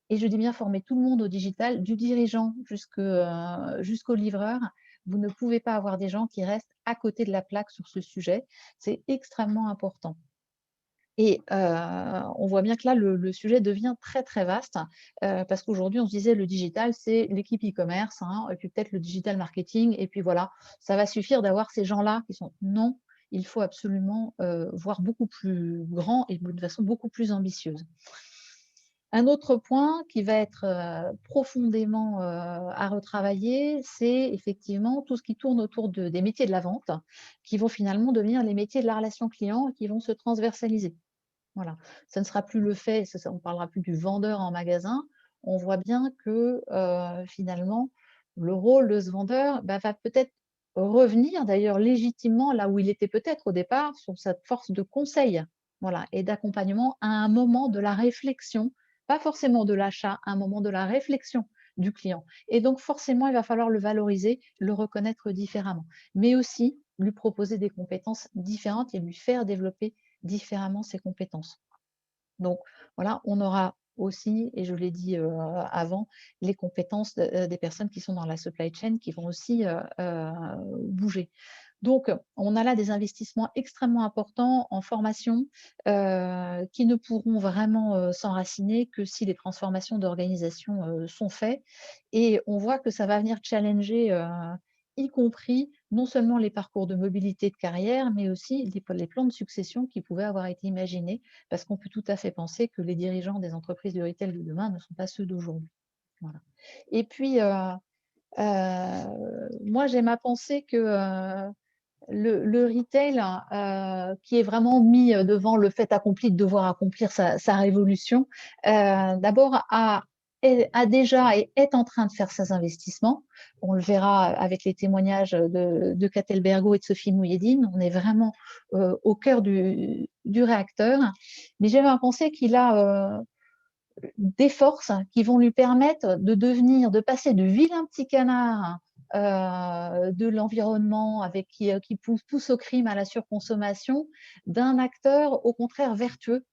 et je dis bien former tout le monde au digital, du dirigeant jusqu'au livreur. Vous ne pouvez pas avoir des gens qui restent à côté de la plaque sur ce sujet. C'est extrêmement important. Et on voit bien que là, le sujet devient très, très vaste parce qu'aujourd'hui, on se disait le digital, c'est l'équipe e-commerce, hein, et puis peut-être le digital marketing, et puis voilà, ça va suffire d'avoir ces gens-là qui sont… Non, il faut absolument voir beaucoup plus grand et de façon beaucoup plus ambitieuse. Un autre point qui va être profondément à retravailler, c'est effectivement tout ce qui tourne autour des métiers de la vente, qui vont finalement devenir les métiers de la relation client et qui vont se transversaliser. Voilà. Ça ne sera plus le fait, on ne parlera plus du vendeur en magasin. On voit bien que finalement, le rôle de ce vendeur va peut-être revenir d'ailleurs légitimement là où il était peut-être au départ, sur cette force de conseil, voilà, et d'accompagnement à un moment de la réflexion, pas forcément de l'achat, à un moment de la réflexion du client. Et donc forcément, il va falloir le valoriser, le reconnaître différemment, mais aussi lui proposer des compétences différentes et lui faire développer différemment ses compétences. Donc voilà, on aura aussi, et je l'ai dit avant, les compétences des personnes qui sont dans la supply chain qui vont aussi bouger. Donc, on a là des investissements extrêmement importants en formation qui ne pourront vraiment s'enraciner que si les transformations d'organisation sont faites. Et on voit que ça va venir challenger y compris non seulement les parcours de mobilité de carrière, mais aussi les plans de succession qui pouvaient avoir été imaginés, parce qu'on peut tout à fait penser que les dirigeants des entreprises de retail de demain ne sont pas ceux d'aujourd'hui. Voilà. Et puis, moi, j'aime à penser que le retail qui est vraiment mis devant le fait accompli de devoir accomplir sa révolution, d'abord a déjà et est en train de faire ses investissements. On le verra avec les témoignages de Catel Bergo et de Sophie Mouhedine. On est vraiment au cœur du réacteur. Mais j'aime à penser qu'il a des forces qui vont lui permettre de passer de vilain petit canard de l'environnement avec qui pousse au crime, à la surconsommation, d'un acteur au contraire vertueux.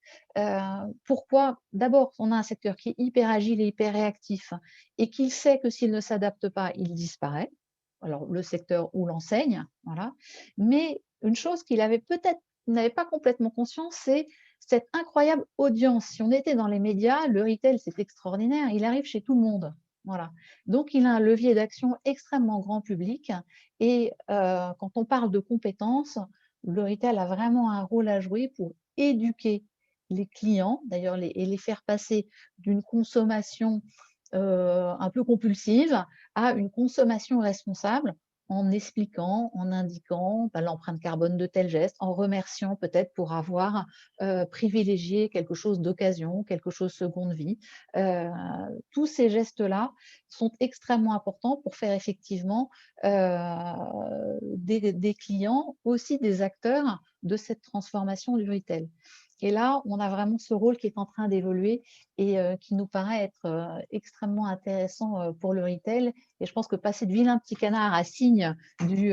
Pourquoi? D'abord, on a un secteur qui est hyper agile et hyper réactif et qu'il sait que s'il ne s'adapte pas, il disparaît. Alors, le secteur ou l'enseigne, voilà. Mais une chose qu'il avait peut-être n'avait pas complètement conscience, c'est cette incroyable audience. Si on était dans les médias, le retail, c'est extraordinaire, il arrive chez tout le monde. Voilà. Donc, il a un levier d'action extrêmement grand public. Et quand on parle de compétences, le retail a vraiment un rôle à jouer pour éduquer les clients, d'ailleurs, et les faire passer d'une consommation un peu compulsive à une consommation responsable en expliquant, en indiquant l'empreinte carbone de tel geste, en remerciant peut-être pour avoir privilégié quelque chose d'occasion, quelque chose seconde vie. Tous ces gestes-là sont extrêmement importants pour faire effectivement des clients, aussi des acteurs de cette transformation du retail. Et là, on a vraiment ce rôle qui est en train d'évoluer et qui nous paraît être extrêmement intéressant pour le retail. Et je pense que passer de vilain petit canard à signe de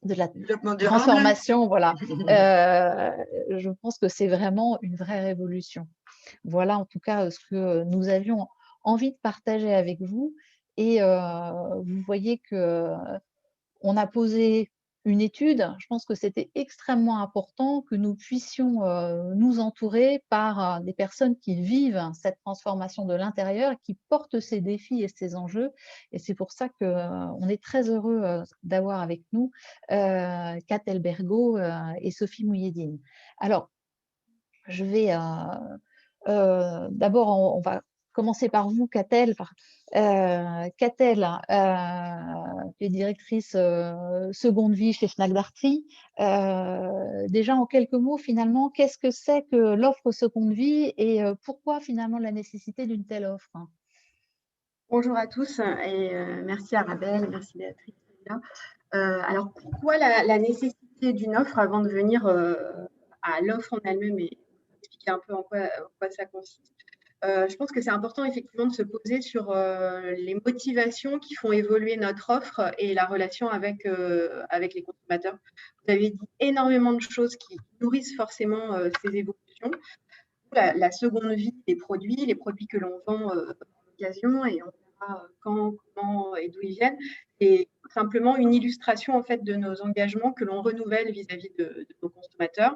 la Développement durable. transformation, voilà, je pense que c'est vraiment une vraie révolution. Voilà en tout cas ce que nous avions envie de partager avec vous. Et vous voyez qu'on a posé une étude. Je pense que c'était extrêmement important que nous puissions nous entourer par des personnes qui vivent cette transformation de l'intérieur, qui portent ces défis et ces enjeux. Et c'est pour ça qu'on est très heureux d'avoir avec nous Kat Elbergo et Sophie Mouhedine. Alors, je vais d'abord, on va commencer par vous, Catel. Catel, qui est directrice seconde vie chez Fnac Darty. Déjà, en quelques mots, finalement, qu'est-ce que c'est que l'offre seconde vie et pourquoi finalement la nécessité d'une telle offre? Bonjour à tous et merci Arabelle, merci Béatrice. Alors, pourquoi la nécessité d'une offre avant de venir à l'offre en elle-même et expliquer un peu en quoi ça consiste? Je pense que c'est important effectivement de se poser sur les motivations qui font évoluer notre offre et la relation avec les consommateurs. Vous avez dit énormément de choses qui nourrissent forcément ces évolutions. La seconde vie des produits, les produits que l'on vend en occasion et on verra quand, comment et d'où ils viennent, et simplement une illustration en fait de nos engagements que l'on renouvelle vis-à-vis de nos consommateurs.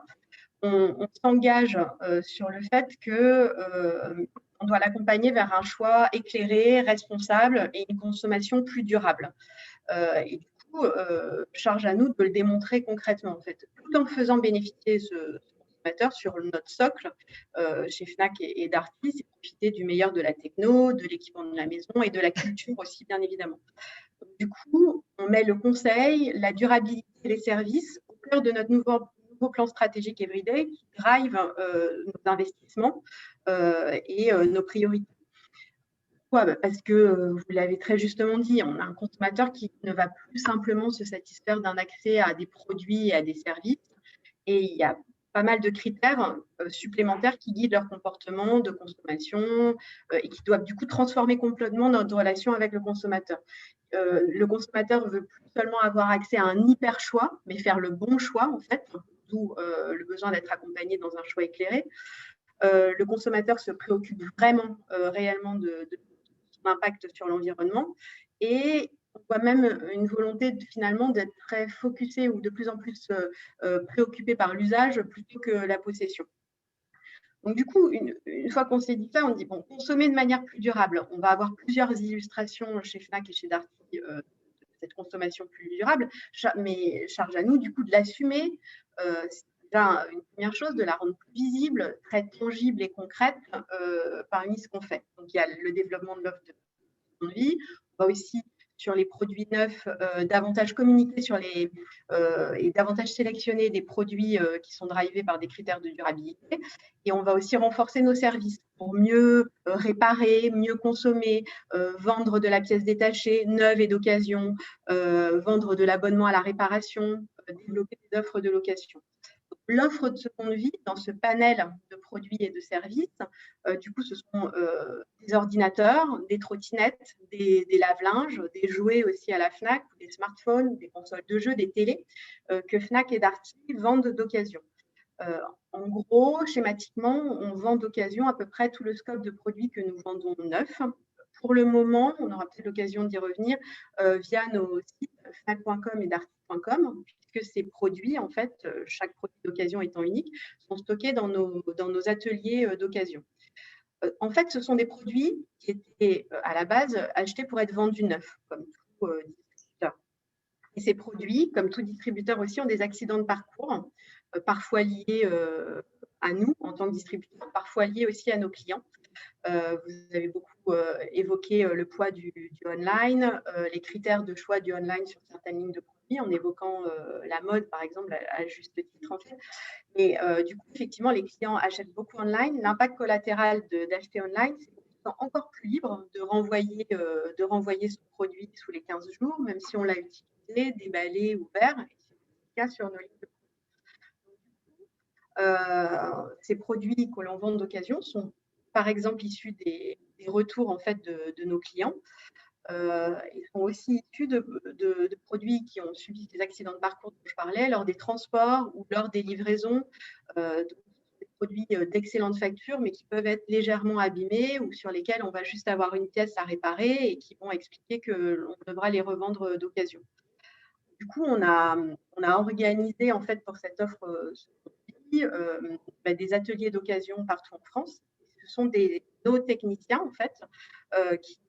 On s'engage sur le fait qu'on doit l'accompagner vers un choix éclairé, responsable et une consommation plus durable. Et du coup, charge à nous de le démontrer concrètement, en fait, tout en faisant bénéficier ce consommateur sur notre socle. Chez Fnac et Darty, c'est profiter du meilleur de la techno, de l'équipement de la maison et de la culture aussi, bien évidemment. Donc, du coup, on met le conseil, la durabilité et les services au cœur de notre nouveau plan stratégique Everyday qui drive nos investissements et nos priorités. Pourquoi ? Parce que, vous l'avez très justement dit, on a un consommateur qui ne va plus simplement se satisfaire d'un accès à des produits et à des services. Et il y a pas mal de critères supplémentaires qui guident leur comportement de consommation et qui doivent du coup transformer complètement notre relation avec le consommateur. Le consommateur veut plus seulement avoir accès à un hyper choix, mais faire le bon choix en fait, d'où le besoin d'être accompagné dans un choix éclairé. Le consommateur se préoccupe vraiment réellement de son impact sur l'environnement et on voit même une volonté finalement d'être très focusé ou de plus en plus préoccupé par l'usage plutôt que la possession. Donc du coup, une fois qu'on s'est dit ça, on dit bon, consommer de manière plus durable. On va avoir plusieurs illustrations chez Fnac et chez Darty de cette consommation plus durable, mais charge à nous du coup de l'assumer. C'est déjà une première chose, de la rendre plus visible, très tangible et concrète parmi ce qu'on fait. Donc il y a le développement de l'offre de vie. On va aussi sur les produits neufs, davantage communiquer sur et davantage sélectionner des produits qui sont drivés par des critères de durabilité. Et on va aussi renforcer nos services pour mieux réparer, mieux consommer, vendre de la pièce détachée, neuve et d'occasion, vendre de l'abonnement à la réparation, développer des offres de location. L'offre de seconde vie dans ce panel de produits et de services, du coup, ce sont des ordinateurs, des trottinettes, des lave-linges, des jouets aussi à la Fnac, des smartphones, des consoles de jeux, des télés que Fnac et Darty vendent d'occasion. En gros, schématiquement, on vend d'occasion à peu près tout le scope de produits que nous vendons neufs. Pour le moment, on aura peut-être l'occasion d'y revenir via nos sites fnac.com et darty.com, puisque ces produits, en fait, chaque produit d'occasion étant unique, sont stockés dans nos ateliers d'occasion. En fait, ce sont des produits qui étaient à la base achetés pour être vendus neufs, comme tout distributeur. Et ces produits, comme tout distributeur aussi, ont des accidents de parcours, parfois liés à nous en tant que distributeurs, parfois liés aussi à nos clients. Vous avez beaucoup évoqué le poids du online, les critères de choix du online sur certaines lignes de produits, en évoquant la mode, par exemple, à juste titre en fait. Mais du coup, effectivement, les clients achètent beaucoup online. L'impact collatéral d'acheter online, c'est qu'on se sent encore plus libre de renvoyer son produit sous les 15 jours, même si on l'a utilisé, déballé, ouvert. Et c'est le cas sur nos lignes de ces produits que l'on vend d'occasion sont par exemple issus des retours en fait de nos clients. Ils sont aussi issus de produits qui ont subi des accidents de parcours dont je parlais lors des transports ou lors des livraisons, des produits d'excellente facture mais qui peuvent être légèrement abîmés ou sur lesquels on va juste avoir une pièce à réparer et qui vont expliquer qu'on devra les revendre d'occasion. Du coup, on a organisé en fait pour cette offre des ateliers d'occasion partout en France. Ce sont nos techniciens en fait qui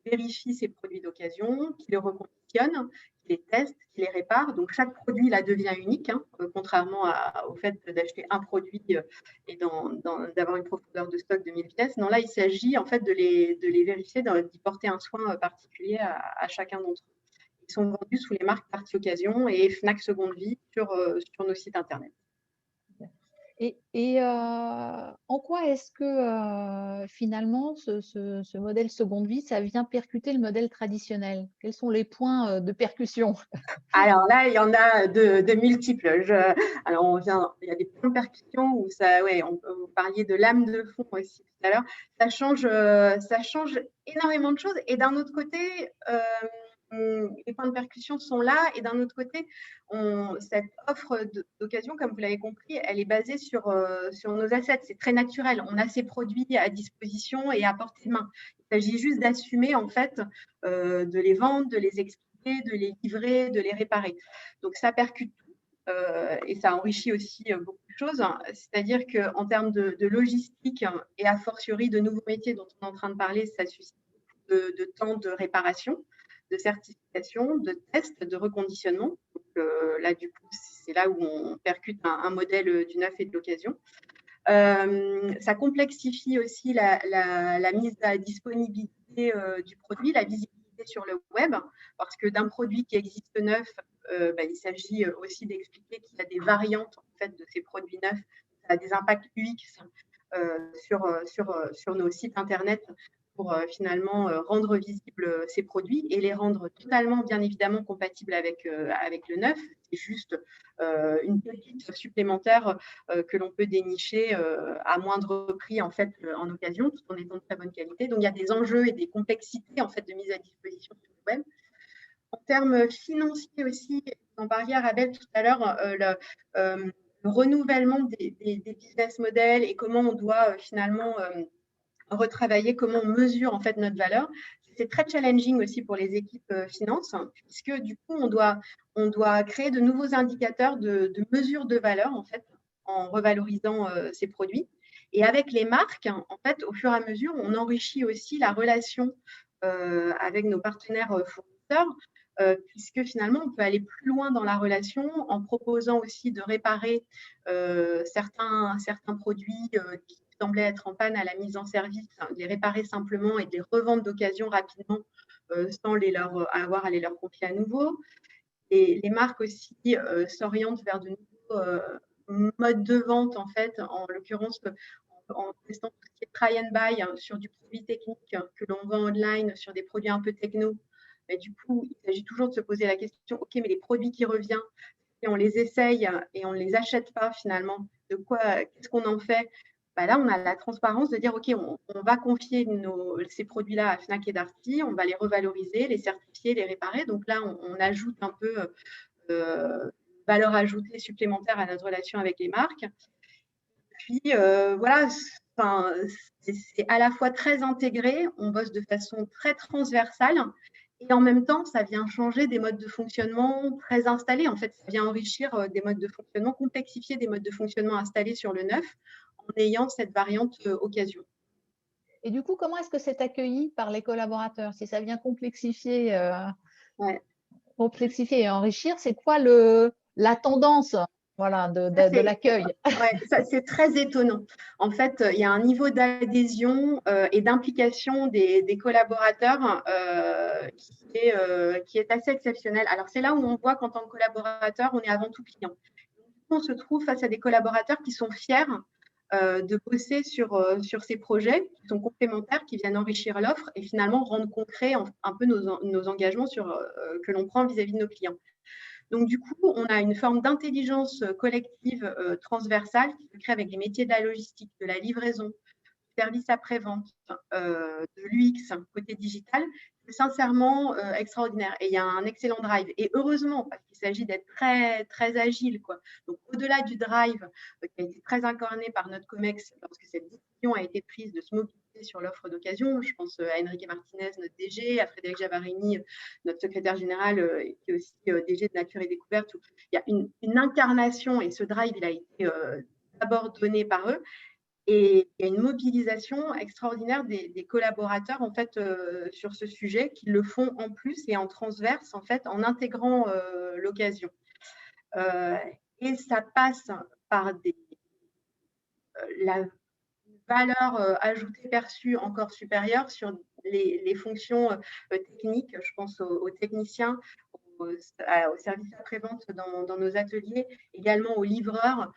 vérifient ces produits d'occasion, qui les reconditionnent, qui les testent, qui les réparent. Donc chaque produit là devient unique, contrairement au fait d'acheter un produit et d'avoir une profondeur de stock de 1000 pièces. Non, là il s'agit en fait de les vérifier, d'y porter un soin particulier à chacun d'entre eux. Ils sont vendus sous les marques Partie Occasion et Fnac Seconde Vie sur nos sites internet. Et en quoi est-ce que finalement ce modèle seconde vie, ça vient percuter le modèle traditionnel? Quels sont les points de percussion? Alors là, il y en a de multiples. Alors il y a des points de percussion où ça, ouais, vous parliez de lame de fond aussi tout à l'heure. Ça change énormément de choses. Et d'un autre côté, les points de percussion sont là et d'un autre côté, cette offre d'occasion, comme vous l'avez compris, elle est basée sur nos assets. C'est très naturel. On a ces produits à disposition et à portée de main. Il s'agit juste d'assumer en fait, de les vendre, de les expliquer, de les livrer, de les réparer. Donc ça percute tout et ça enrichit aussi beaucoup de choses. C'est-à-dire qu'en termes de logistique et a fortiori de nouveaux métiers dont on est en train de parler, ça suscite beaucoup de temps de réparation, de certification, de tests, de reconditionnement. Donc, là, du coup, c'est là où on percute un modèle du neuf et de l'occasion. Ça complexifie aussi la mise à disponibilité du produit, la visibilité sur le web, parce que d'un produit qui existe neuf, il s'agit aussi d'expliquer qu'il y a des variantes en fait, de ces produits neufs. Ça a des impacts UX sur nos sites internet pour finalement rendre visibles ces produits et les rendre totalement, bien évidemment, compatibles avec le neuf. C'est juste une petite supplémentaire que l'on peut dénicher à moindre prix en fait en occasion, tout en étant de très bonne qualité. Donc il y a des enjeux et des complexités en fait de mise à disposition sur le web. En termes financiers aussi, vous en parliez Arabelle tout à l'heure, le renouvellement des business models et comment on doit finalement retravailler, comment on mesure en fait notre valeur. C'est très challenging aussi pour les équipes finances, puisque du coup, on doit créer de nouveaux indicateurs de mesure de valeur en fait, en revalorisant ces produits. Et avec les marques, en fait, au fur et à mesure, on enrichit aussi la relation avec nos partenaires fournisseurs, puisque finalement, on peut aller plus loin dans la relation en proposant aussi de réparer certains produits qui semblaient être en panne à la mise en service, de les réparer simplement et de les revendre d'occasion rapidement sans avoir à les leur confier à nouveau. Et les marques aussi s'orientent vers de nouveaux modes de vente, en fait, en l'occurrence en testant tout ce qui est try and buy sur du produit technique que l'on vend online, sur des produits un peu techno. Mais du coup, il s'agit toujours de se poser la question, OK, mais les produits qui reviennent, et on les essaye et on ne les achète pas finalement, qu'est-ce qu'on en fait? Là, on a la transparence de dire, OK, on va confier ces produits-là à Fnac et Darty, on va les revaloriser, les certifier, les réparer. Donc là, on ajoute un peu valeur ajoutée supplémentaire à notre relation avec les marques. Puis, voilà, c'est à la fois très intégré, on bosse de façon très transversale, et en même temps, ça vient changer des modes de fonctionnement très installés. En fait, ça vient enrichir des modes de fonctionnement, complexifier des modes de fonctionnement installés sur le neuf en ayant cette variante occasion. Et du coup, comment est-ce que c'est accueilli par les collaborateurs? Si ça vient complexifier, complexifier et enrichir, c'est quoi la tendance voilà, Ça, de l'accueil. Ouais, c'est très étonnant. En fait, il y a un niveau d'adhésion et d'implication des collaborateurs qui est assez exceptionnel. Alors, c'est là où on voit qu'en tant que collaborateur, on est avant tout client. On se trouve face à des collaborateurs qui sont fiers de bosser sur ces projets qui sont complémentaires, qui viennent enrichir l'offre et finalement rendre concret un peu nos engagements que l'on prend vis-à-vis de nos clients. Donc, du coup, on a une forme d'intelligence collective transversale qui se crée avec les métiers de la logistique, de la livraison, du service après-vente, de l'UX, côté digital. C'est sincèrement extraordinaire. Et il y a un excellent drive. Et heureusement, parce qu'il s'agit d'être très, très agile, quoi. Donc, au-delà du drive qui a été très incarné par notre COMEX lorsque cette décision a été prise de se mobiliser sur l'offre d'occasion. Je pense à Enrique Martinez, notre DG, à Frédéric Javarini, notre secrétaire général, qui est aussi DG de Nature et Découverte. Il y a une incarnation et ce drive, il a été d'abord donné par eux. Et il y a une mobilisation extraordinaire des collaborateurs en fait, sur ce sujet qui le font en plus et en transverse en fait, en intégrant l'occasion. Et ça passe par la valeur ajoutée perçue encore supérieure sur les fonctions techniques. Je pense aux techniciens, au service après-vente dans nos ateliers, également aux livreurs.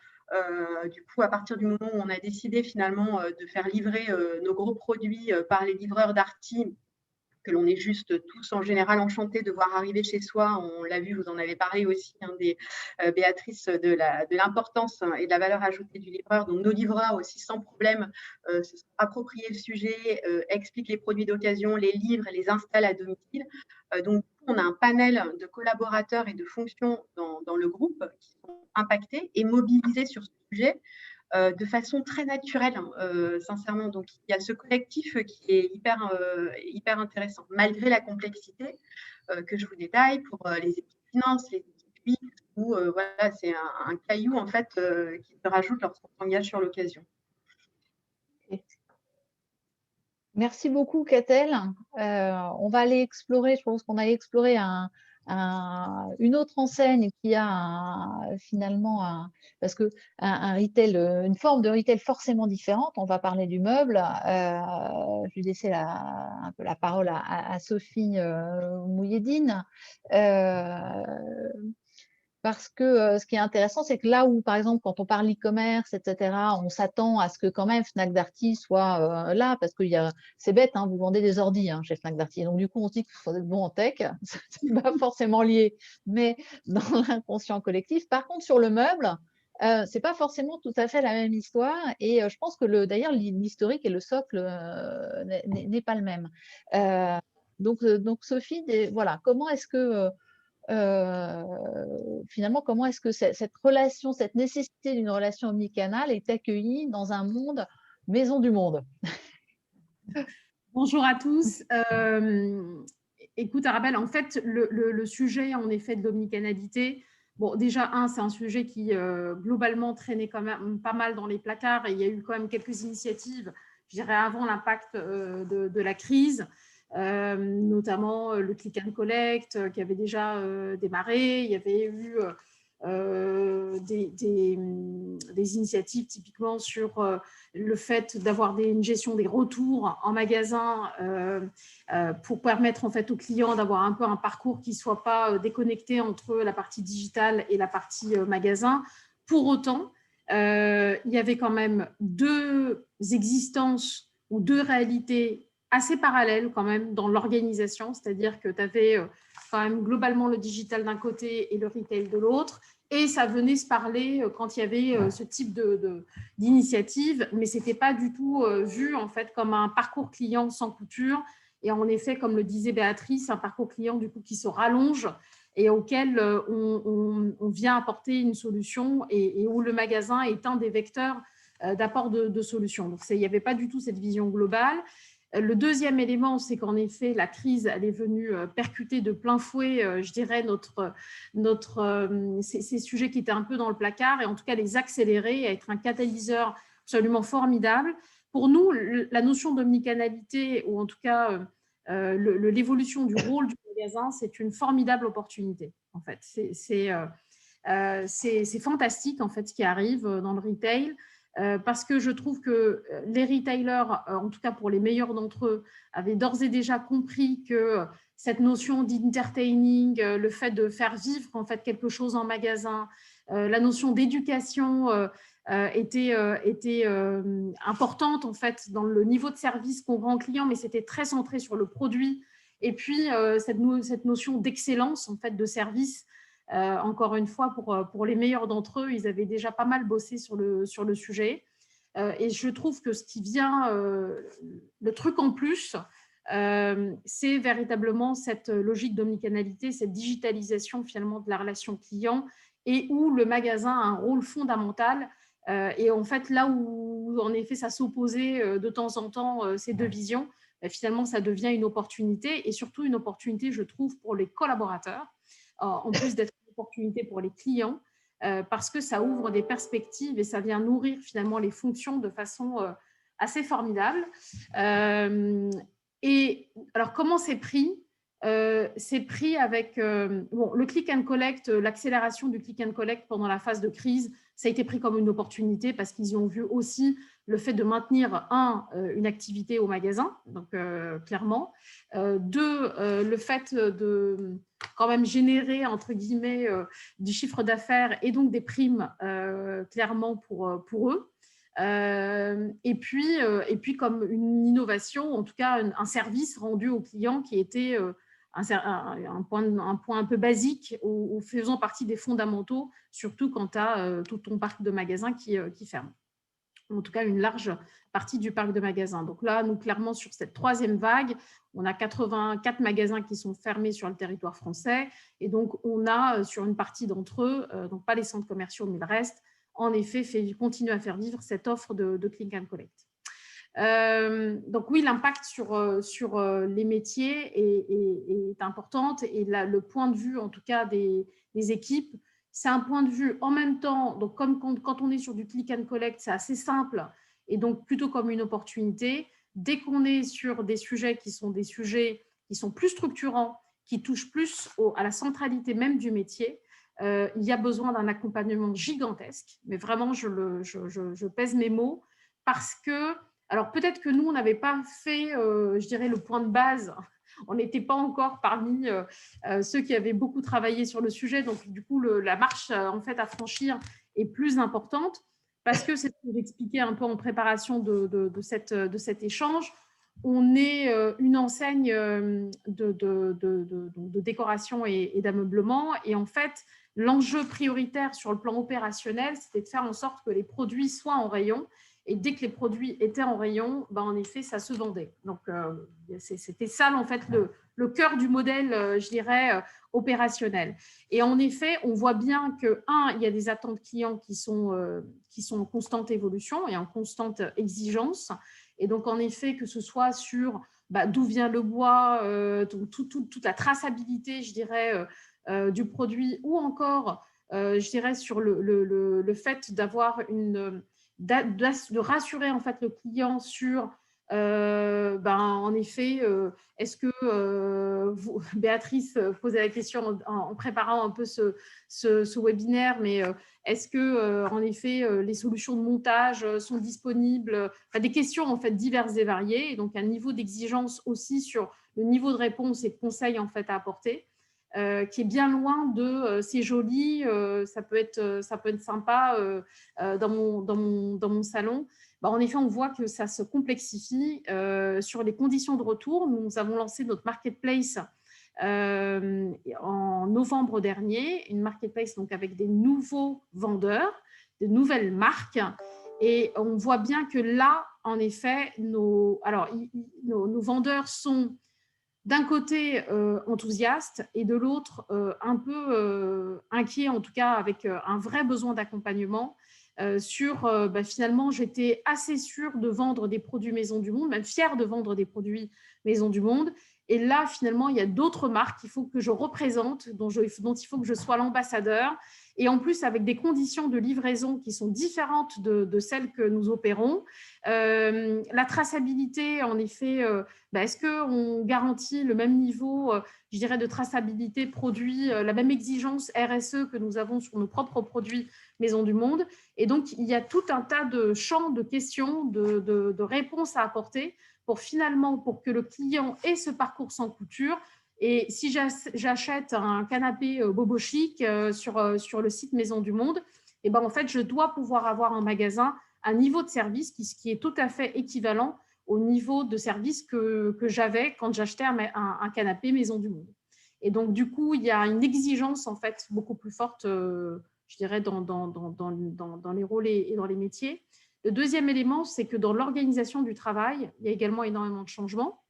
Du coup, à partir du moment où on a décidé finalement de faire livrer nos gros produits par les livreurs Darty, que l'on est juste tous en général enchantés de voir arriver chez soi. On l'a vu, vous en avez parlé aussi, Béatrice, de l'importance et de la valeur ajoutée du livreur. Donc, nos livreurs aussi, sans problème, se sont appropriés le sujet, expliquent les produits d'occasion, les livrent et les installent à domicile. Donc, on a un panel de collaborateurs et de fonctions dans le groupe qui sont impactés et mobilisés sur ce sujet de façon très naturelle, sincèrement. Donc, il y a ce collectif qui est hyper intéressant, malgré la complexité que je vous détaille pour les équipes finances, les équipes UX, où voilà, c'est un caillou en fait qui se rajoute lorsqu'on s'engage sur l'occasion. Merci beaucoup, Catel. On va aller explorer, je pense qu'on a exploré une autre enseigne qui a finalement parce que un retail, une forme de retail forcément différente. On va parler du meuble. Je vais laisser un peu la parole à Sophie Mouilledine. Parce que ce qui est intéressant, c'est que là où, par exemple, quand on parle e-commerce, etc., on s'attend à ce que quand même Fnac Darty soit là, parce que c'est bête, hein, vous vendez des ordis chez Fnac Darty. Donc, du coup, on se dit qu'il faut être bon en tech. Ce n'est pas forcément lié, mais dans l'inconscient collectif. Par contre, sur le meuble, ce n'est pas forcément tout à fait la même histoire. Et je pense que d'ailleurs, l'historique et le socle n'est pas le même. Donc, Sophie, voilà, comment est-ce que… finalement, comment est-ce que cette relation, cette nécessité d'une relation omnicanale est accueillie dans un monde maison du monde? Bonjour à tous. Écoute, Arabelle, en fait, le sujet, en effet, de l'omnicanalité, bon, déjà, c'est un sujet qui, globalement, traînait quand même pas mal dans les placards et il y a eu quand même quelques initiatives, je dirais, avant l'impact de la crise. Notamment le click and collect qui avait déjà démarré. Il y avait eu des initiatives typiquement sur le fait d'avoir une gestion des retours en magasin pour permettre en fait aux clients d'avoir un peu un parcours qui ne soit pas déconnecté entre la partie digitale et la partie magasin. Pour autant, il y avait quand même deux existences ou deux réalités assez parallèles quand même dans l'organisation, c'est-à-dire que tu avais quand même globalement le digital d'un côté et le retail de l'autre, et ça venait se parler quand il y avait ce type d'initiative, mais ce n'était pas du tout vu en fait comme un parcours client sans couture, et en effet, comme le disait Béatrice, un parcours client du coup qui se rallonge et auquel on vient apporter une solution et où le magasin est un des vecteurs d'apport de solutions. Donc, il n'y avait pas du tout cette vision globale. Le deuxième élément, c'est qu'en effet, la crise, elle est venue percuter de plein fouet, je dirais, ces sujets qui étaient un peu dans le placard et en tout cas les accélérer, être un catalyseur absolument formidable. Pour nous, la notion d'omnicanalité, ou en tout cas l'évolution du rôle du magasin, c'est une formidable opportunité, en fait. c'est fantastique en fait ce qui arrive dans le retail. Parce que je trouve que les retailers, en tout cas pour les meilleurs d'entre eux, avaient d'ores et déjà compris que cette notion d'entertaining, le fait de faire vivre en fait quelque chose en magasin, la notion d'éducation était importante en fait dans le niveau de service qu'on rend au client, mais c'était très centré sur le produit. Et puis cette notion d'excellence en fait de service. Encore une fois, pour les meilleurs d'entre eux, ils avaient déjà pas mal bossé sur le sujet. Et je trouve que ce qui vient, le truc en plus, c'est véritablement cette logique d'omnicanalité, cette digitalisation finalement de la relation client et où le magasin a un rôle fondamental. Et en fait, là où en effet ça s'opposait de temps en temps, ces deux visions, finalement ça devient une opportunité et surtout une opportunité, je trouve, pour les collaborateurs. En plus d'être une opportunité pour les clients, parce que ça ouvre des perspectives et ça vient nourrir finalement les fonctions de façon assez formidable. Et alors, comment c'est pris ? C'est pris avec le click and collect, l'accélération du click and collect pendant la phase de crise, ça a été pris comme une opportunité parce qu'ils y ont vu aussi le fait de maintenir, une activité au magasin, donc clairement. Deux, le fait de quand même générer, entre guillemets, du chiffre d'affaires et donc des primes, clairement pour eux. Et puis, comme une innovation, en tout cas un service rendu aux clients qui était un point un peu basique ou faisant partie des fondamentaux, surtout quand tu as tout ton parc de magasins qui ferme. En tout cas, une large partie du parc de magasins. Donc là, nous, clairement, sur cette troisième vague, on a 84 magasins qui sont fermés sur le territoire français. Et donc, on a, sur une partie d'entre eux, donc pas les centres commerciaux, mais le reste, en effet, continue à faire vivre cette offre de click and collect. Donc oui, l'impact sur les métiers est importante et le point de vue, en tout cas, des équipes, c'est un point de vue en même temps, donc comme quand on est sur du click and collect, c'est assez simple et donc plutôt comme une opportunité. Dès qu'on est sur des sujets qui sont plus structurants, qui touchent plus à la centralité même du métier, il y a besoin d'un accompagnement gigantesque, mais vraiment, je pèse mes mots parce que, alors peut-être que nous, on n'avait pas fait, je dirais, le point de base. On n'était pas encore parmi ceux qui avaient beaucoup travaillé sur le sujet. Donc, du coup, la marche en fait, à franchir est plus importante parce que c'est ce que j'expliquais un peu en préparation de cet échange. On est une enseigne de décoration et d'ameublement. Et en fait, l'enjeu prioritaire sur le plan opérationnel, c'était de faire en sorte que les produits soient en rayon. Et dès que les produits étaient en rayon, en effet, ça se vendait. Donc, c'était ça, en fait, le cœur du modèle, je dirais, opérationnel. Et en effet, on voit bien que, il y a des attentes clients qui sont en constante évolution et en constante exigence. Et donc, en effet, que ce soit sur d'où vient le bois, toute la traçabilité, je dirais, du produit, ou encore, je dirais, sur le fait d'avoir de rassurer en fait le client sur en effet est-ce que Béatrice posait la question en préparant un peu ce webinaire, mais est-ce que en effet les solutions de montage sont disponibles, des questions en fait diverses et variées, et donc un niveau d'exigence aussi sur le niveau de réponse et de conseils en fait à apporter. Qui est bien loin de c'est joli, ça peut être sympa dans mon salon. En effet, on voit que ça se complexifie. Sur les conditions de retour, nous avons lancé notre marketplace en novembre dernier, une marketplace donc avec des nouveaux vendeurs, de nouvelles marques. Et on voit bien que là, en effet, nos vendeurs sont d'un côté enthousiastes et de l'autre un peu inquiets, en tout cas avec un vrai besoin d'accompagnement sur finalement j'étais assez sûre de vendre des produits Maison du Monde, même fière de vendre des produits Maison du Monde, et là finalement il y a d'autres marques qu'il faut que je représente, dont il faut que je sois l'ambassadeur, et en plus avec des conditions de livraison qui sont différentes de celles que nous opérons. La traçabilité, en effet, est-ce qu'on garantit le même niveau, je dirais, de traçabilité produit, la même exigence RSE que nous avons sur nos propres produits Maison du Monde? Et donc, il y a tout un tas de champs de questions, de réponses à apporter pour finalement, pour que le client ait ce parcours sans couture. Et si j'achète un canapé Bobo Chic sur le site Maison du Monde, et ben en fait, je dois pouvoir avoir en magasin un niveau de service qui est tout à fait équivalent au niveau de service que j'avais quand j'achetais un canapé Maison du Monde. Et donc, du coup, il y a une exigence en fait beaucoup plus forte, je dirais, dans les rôles et dans les métiers. Le deuxième élément, c'est que dans l'organisation du travail, il y a également énormément de changements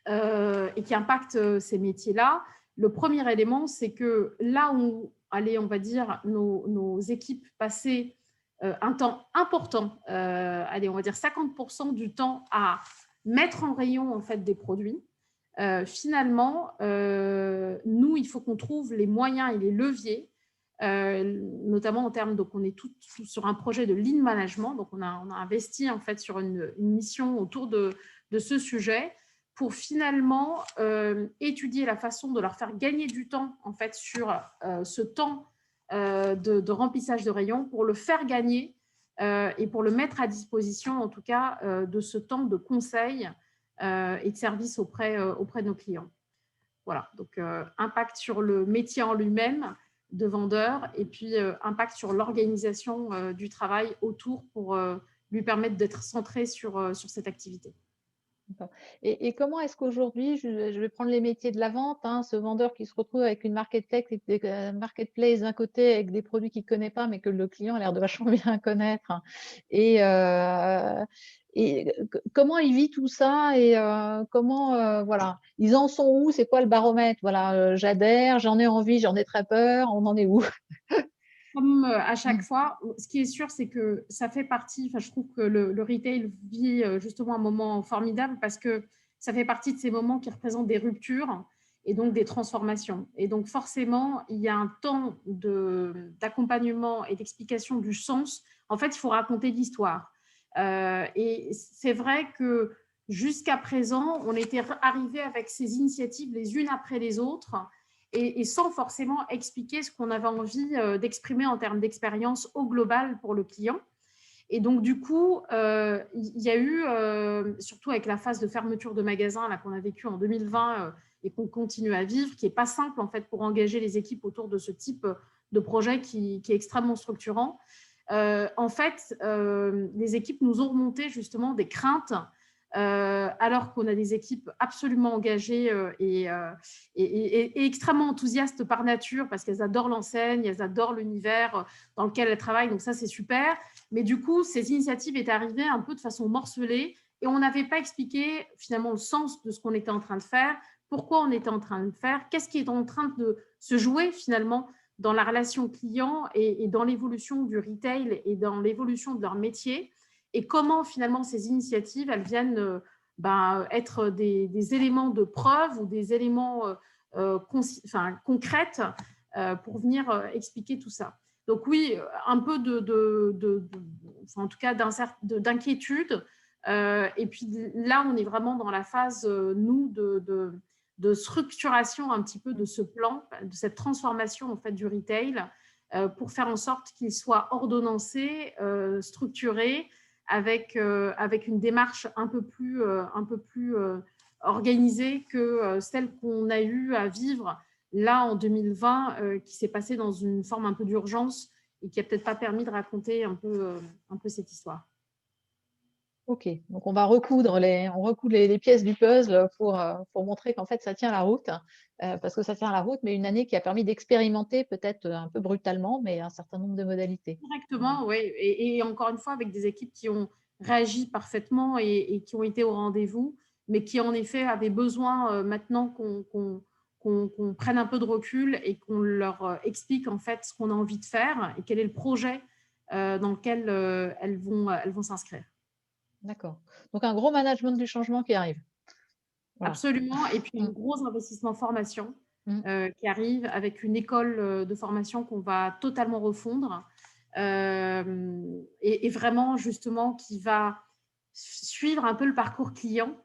et qui impactent ces métiers-là. Le premier élément, c'est que là où, allez, on va dire, nos équipes passaient un temps important, allez, on va dire 50% du temps à mettre en rayon en fait des produits. Finalement, nous, il faut qu'on trouve les moyens et les leviers, notamment en termes, donc on est tout sur un projet de lean management, donc on a investi en fait sur une mission autour de ce sujet pour finalement étudier la façon de leur faire gagner du temps en fait sur ce temps de remplissage de rayons, pour le faire gagner et pour le mettre à disposition en tout cas de ce temps de conseil et de service auprès de nos clients. Voilà, donc impact sur le métier en lui-même de vendeur et puis impact sur l'organisation du travail autour pour lui permettre d'être centré sur cette activité. Et comment est-ce qu'aujourd'hui, je vais prendre les métiers de la vente, hein, ce vendeur qui se retrouve avec une marketplace d'un côté avec des produits qu'il ne connaît pas, mais que le client a l'air de vachement bien connaître. Et comment il vit tout ça et comment, voilà, ils en sont où? C'est quoi le baromètre? Voilà, j'adhère, j'en ai envie, j'en ai très peur, on en est où? Comme à chaque fois, ce qui est sûr, c'est que ça fait partie, je trouve que le retail vit justement un moment formidable parce que ça fait partie de ces moments qui représentent des ruptures et donc des transformations. Et donc forcément, il y a un temps d'accompagnement et d'explication du sens. En fait, il faut raconter l'histoire. Et c'est vrai que jusqu'à présent, on était arrivé avec ces initiatives les unes après les autres et sans forcément expliquer ce qu'on avait envie d'exprimer en termes d'expérience au global pour le client. Et donc, du coup, il y a eu, surtout avec la phase de fermeture de magasins qu'on a vécue en 2020 et qu'on continue à vivre, qui n'est pas simple en fait pour engager les équipes autour de ce type de projet qui est extrêmement structurant. En fait, les équipes nous ont remonté justement des craintes alors qu'on a des équipes absolument engagées et extrêmement enthousiastes par nature parce qu'elles adorent l'enseigne, elles adorent l'univers dans lequel elles travaillent, donc ça c'est super. Mais du coup, ces initiatives étaient arrivées un peu de façon morcelée et on n'avait pas expliqué finalement le sens de ce qu'on était en train de faire, pourquoi on était en train de faire, qu'est-ce qui est en train de se jouer finalement dans la relation client et dans l'évolution du retail et dans l'évolution de leur métier. Et comment finalement ces initiatives, elles viennent être des éléments de preuve ou des éléments concrètes pour venir expliquer tout ça. Donc oui, un peu en tout cas d'inquiétude. Et puis là, on est vraiment dans la phase, nous, de structuration un petit peu de ce plan, de cette transformation en fait du retail pour faire en sorte qu'il soit ordonnancé, structuré, avec une démarche un peu plus organisée que celle qu'on a eu à vivre là en 2020, qui s'est passée dans une forme un peu d'urgence et qui n'a peut-être pas permis de raconter un peu cette histoire. Ok, donc on va recoudre les pièces du puzzle pour montrer qu'en fait ça tient la route, parce que ça tient la route, mais une année qui a permis d'expérimenter peut-être un peu brutalement, mais un certain nombre de modalités. Directement, oui, et encore une fois avec des équipes qui ont réagi parfaitement et qui ont été au rendez-vous, mais qui en effet avaient besoin maintenant qu'on prenne un peu de recul et qu'on leur explique en fait ce qu'on a envie de faire et quel est le projet dans lequel elles vont s'inscrire. D'accord. Donc, un gros management du changement qui arrive. Voilà. Absolument. Et puis, un gros investissement formation qui arrive avec une école de formation qu'on va totalement refondre et vraiment justement qui va suivre un peu le parcours client.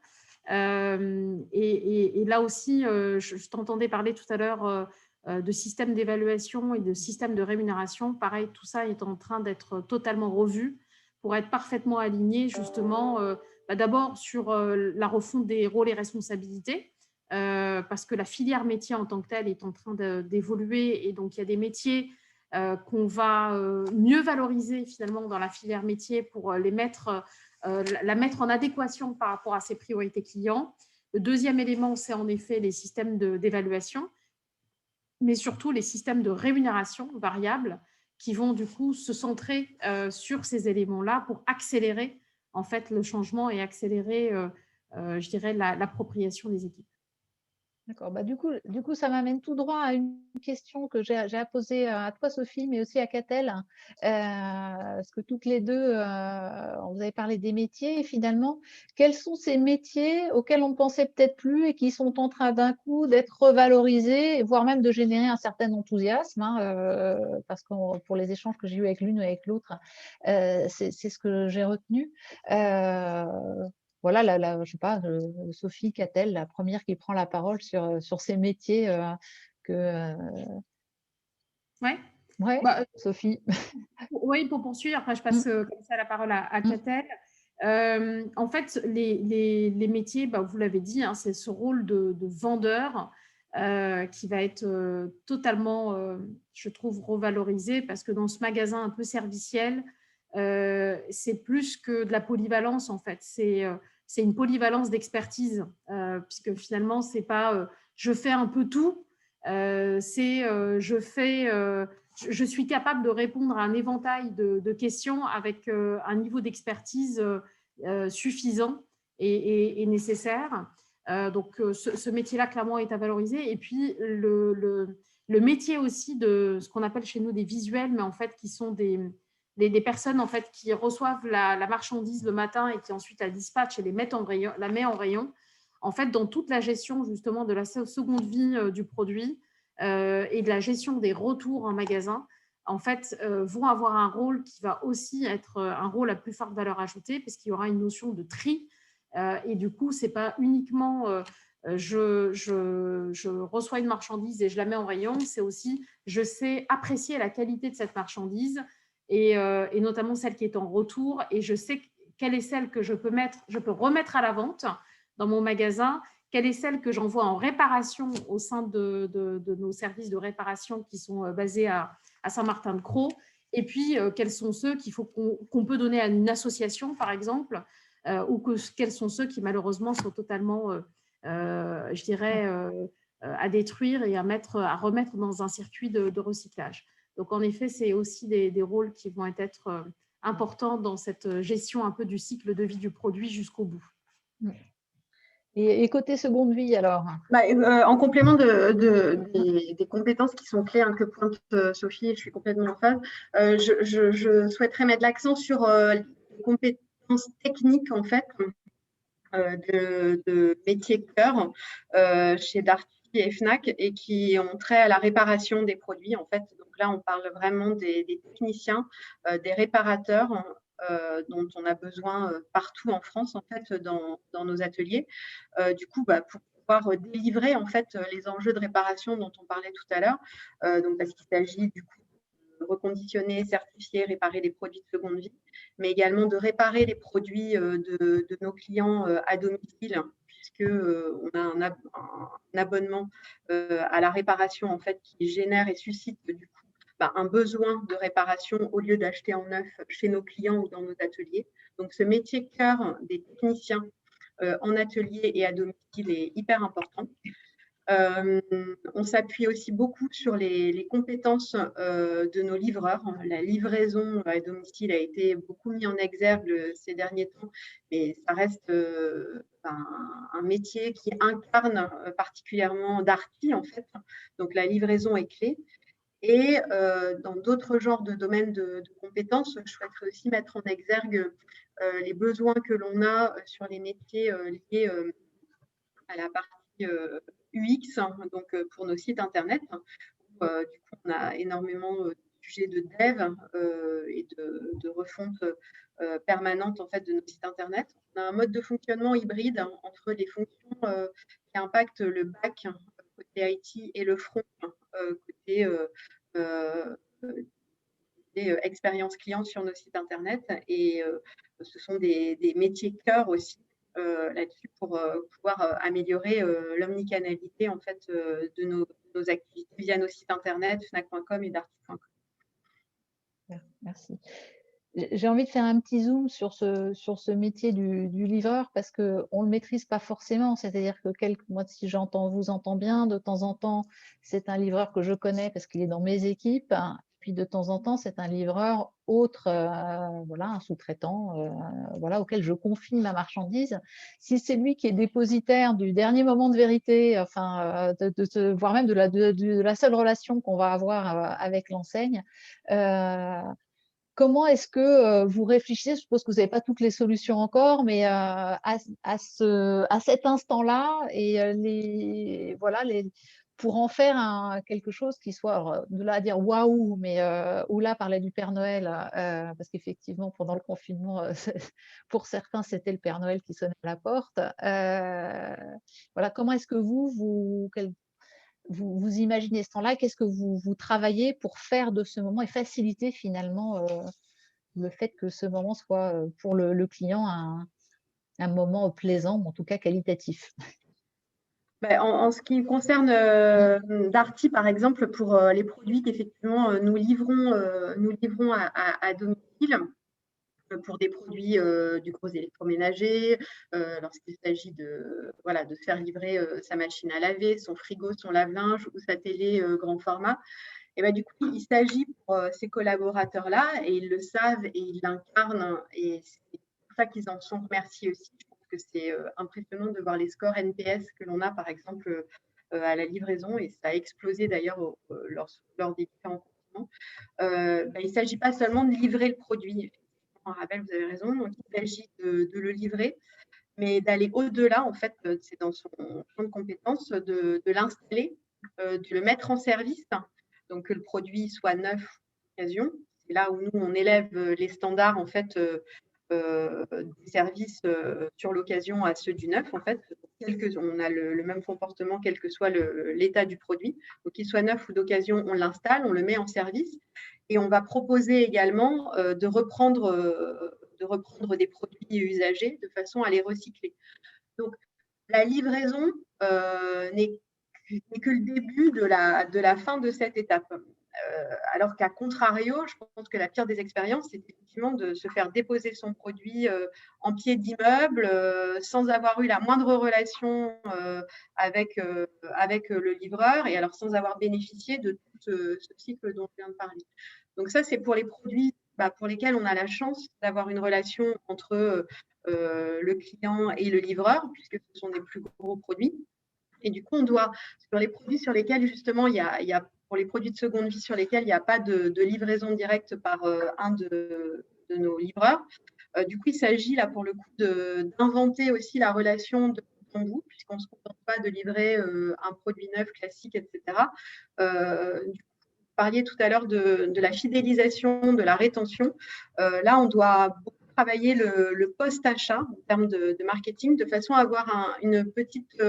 Et là aussi, je t'entendais parler tout à l'heure de système d'évaluation et de système de rémunération. Pareil, tout ça est en train d'être totalement revu pour être parfaitement aligné justement d'abord sur la refonte des rôles et responsabilités, parce que la filière métier en tant que telle est en train d'évoluer et donc il y a des métiers qu'on va mieux valoriser finalement dans la filière métier pour la mettre en adéquation par rapport à ses priorités clients. Le deuxième élément, c'est en effet les systèmes d'évaluation, mais surtout les systèmes de rémunération variable qui vont du coup se centrer sur ces éléments-là pour accélérer en fait le changement et accélérer, je dirais, l'appropriation des équipes. D'accord. Bah, du coup, ça m'amène tout droit à une question que j'ai à poser à toi, Sophie, mais aussi à Catel, parce que toutes les deux, vous avez parlé des métiers. Et finalement, quels sont ces métiers auxquels on ne pensait peut-être plus et qui sont en train d'un coup d'être revalorisés, voire même de générer un certain enthousiasme, parce que pour les échanges que j'ai eus avec l'une ou avec l'autre, c'est ce que j'ai retenu. Voilà, je sais pas, Sophie Catel, la première qui prend la parole sur ces métiers que. Ouais. Ouais, Bah, Sophie. Oui, pour poursuivre, après je passe comme ça la parole à Catel. En fait, les métiers, vous l'avez dit, c'est ce rôle de vendeur qui va être totalement, je trouve, revalorisé parce que dans ce magasin un peu serviciel, c'est plus que de la polyvalence en fait. C'est une polyvalence d'expertise puisque finalement, c'est pas je fais un peu tout, c'est je suis capable de répondre à un éventail de questions avec un niveau d'expertise suffisant et nécessaire. Donc, ce métier-là, clairement, est à valoriser. Et puis, le métier aussi de ce qu'on appelle chez nous des visuels, mais en fait, qui sont des personnes en fait, qui reçoivent la marchandise le matin et qui ensuite la dispatchent et la met en rayon. En fait, dans toute la gestion, justement, de la seconde vie du produit, et de la gestion des retours en magasin, en fait, vont avoir un rôle qui va aussi être un rôle à plus forte valeur ajoutée, parce qu'il y aura une notion de tri. Et du coup, ce n'est pas uniquement je reçois une marchandise et je la mets en rayon, c'est aussi je sais apprécier la qualité de cette marchandise et notamment celle qui est en retour, et je sais quelle est celle que je peux remettre à la vente dans mon magasin, quelle est celle que j'envoie en réparation au sein de nos services de réparation qui sont basés à Saint-Martin-de-Crau, et puis quels sont ceux qu'on peut donner à une association, par exemple, ou quels sont ceux qui, malheureusement, sont totalement, je dirais, à détruire et à remettre dans un circuit de recyclage. Donc, en effet, c'est aussi des rôles qui vont être importants dans cette gestion un peu du cycle de vie du produit jusqu'au bout. Et côté seconde vie, alors? En complément des compétences qui sont clés, que pointe Sophie, je suis complètement en phase, je souhaiterais mettre l'accent sur les compétences techniques, en fait, de métiers cœur chez Darty et Fnac, et qui ont trait à la réparation des produits, en fait. Donc là, on parle vraiment des techniciens, des réparateurs, dont on a besoin partout en France, en fait, dans nos ateliers. Du coup, pour pouvoir délivrer, en fait, les enjeux de réparation dont on parlait tout à l'heure, donc parce qu'il s'agit du coup de reconditionner, certifier, réparer les produits de seconde vie, mais également de réparer les produits de nos clients à domicile, puisqu'on a un abonnement à la réparation, en fait, qui génère et suscite du coup un besoin de réparation au lieu d'acheter en neuf chez nos clients ou dans nos ateliers. Donc, ce métier cœur des techniciens en atelier et à domicile est hyper important. On s'appuie aussi beaucoup sur les compétences de nos livreurs. La livraison à domicile a été beaucoup mis en exergue ces derniers temps, mais ça reste un métier qui incarne particulièrement Darty, en fait. Donc, la livraison est clé. Et dans d'autres genres de domaines de compétences, je souhaiterais aussi mettre en exergue les besoins que l'on a sur les métiers liés à la partie UX, donc pour nos sites internet. Du coup, on a énormément de sujets de dev et de refonte permanente en fait de nos sites internet. On a un mode de fonctionnement hybride entre les fonctions qui impactent le back côté IT et le front côté expérience client sur nos sites internet. Et ce sont des métiers cœur aussi là-dessus pour pouvoir améliorer l'omnicanalité en fait de nos activités via nos sites internet, fnac.com et darty.com. Merci. J'ai envie de faire un petit zoom sur ce métier du livreur parce qu'on ne le maîtrise pas forcément. C'est-à-dire que moi, si vous entends bien, de temps en temps, c'est un livreur que je connais parce qu'il est dans mes équipes. Puis de temps en temps, c'est un livreur autre, voilà, un sous-traitant, voilà, auquel je confie ma marchandise. Si c'est lui qui est dépositaire du dernier moment de vérité, enfin, voire même de la seule relation qu'on va avoir avec l'enseigne, comment est-ce que vous réfléchissez? Je suppose que vous n'avez pas toutes les solutions encore, mais à cet instant-là, et voilà, pour en faire quelque chose qui soit, de là à dire waouh, mais Oula parlait du Père Noël, parce qu'effectivement, pendant le confinement, pour certains, c'était le Père Noël qui sonnait à la porte. Voilà, comment est-ce que vous imaginez ce temps-là? Qu'est-ce que vous travaillez pour faire de ce moment et faciliter finalement le fait que ce moment soit pour le client un moment plaisant, ou en tout cas qualitatif? En ce qui concerne Darty, par exemple, pour les produits qu'effectivement nous livrons à domicile, pour des produits du gros électroménager, lorsqu'il s'agit de faire livrer sa machine à laver, son frigo, son lave-linge ou sa télé grand format. Et ben, du coup, il s'agit pour ces collaborateurs-là, et ils le savent et ils l'incarnent, et c'est pour ça qu'ils en sont remerciés aussi. Je pense que c'est impressionnant de voir les scores NPS que l'on a, par exemple, à la livraison, et ça a explosé d'ailleurs lors des différents confinements. Il ne s'agit pas seulement de livrer le produit. Arabelle, vous avez raison, donc il s'agit de le livrer, mais d'aller au-delà, en fait, c'est dans son champ de compétences, de l'installer, de le mettre en service, donc que le produit soit neuf d'occasion. C'est là où nous, on élève les standards, en fait, des services sur l'occasion à ceux du neuf, en fait. On a le même comportement, quel que soit l'état du produit. Donc, qu'il soit neuf ou d'occasion, on l'installe, on le met en service. Et on va proposer également de reprendre des produits usagés de façon à les recycler. Donc, la livraison n'est que le début de la fin de cette étape. Alors qu'à contrario, je pense que la pire des expériences, c'est effectivement de se faire déposer son produit en pied d'immeuble sans avoir eu la moindre relation avec le livreur, et alors sans avoir bénéficié de tout ce cycle dont je viens de parler. Donc ça, c'est pour les produits pour lesquels on a la chance d'avoir une relation entre le client et le livreur, puisque ce sont des plus gros produits. Et du coup, on doit, sur les produits sur lesquels justement pour les produits de seconde vie sur lesquels il n'y a pas de livraison directe par un de nos livreurs, du coup, il s'agit là pour le coup d'inventer aussi la relation de bout en bout, puisqu'on ne se contente pas de livrer un produit neuf, classique, etc. Du coup, vous parliez tout à l'heure de la fidélisation, de la rétention. Là, on doit beaucoup travailler le post-achat en termes de marketing, de façon à avoir une petite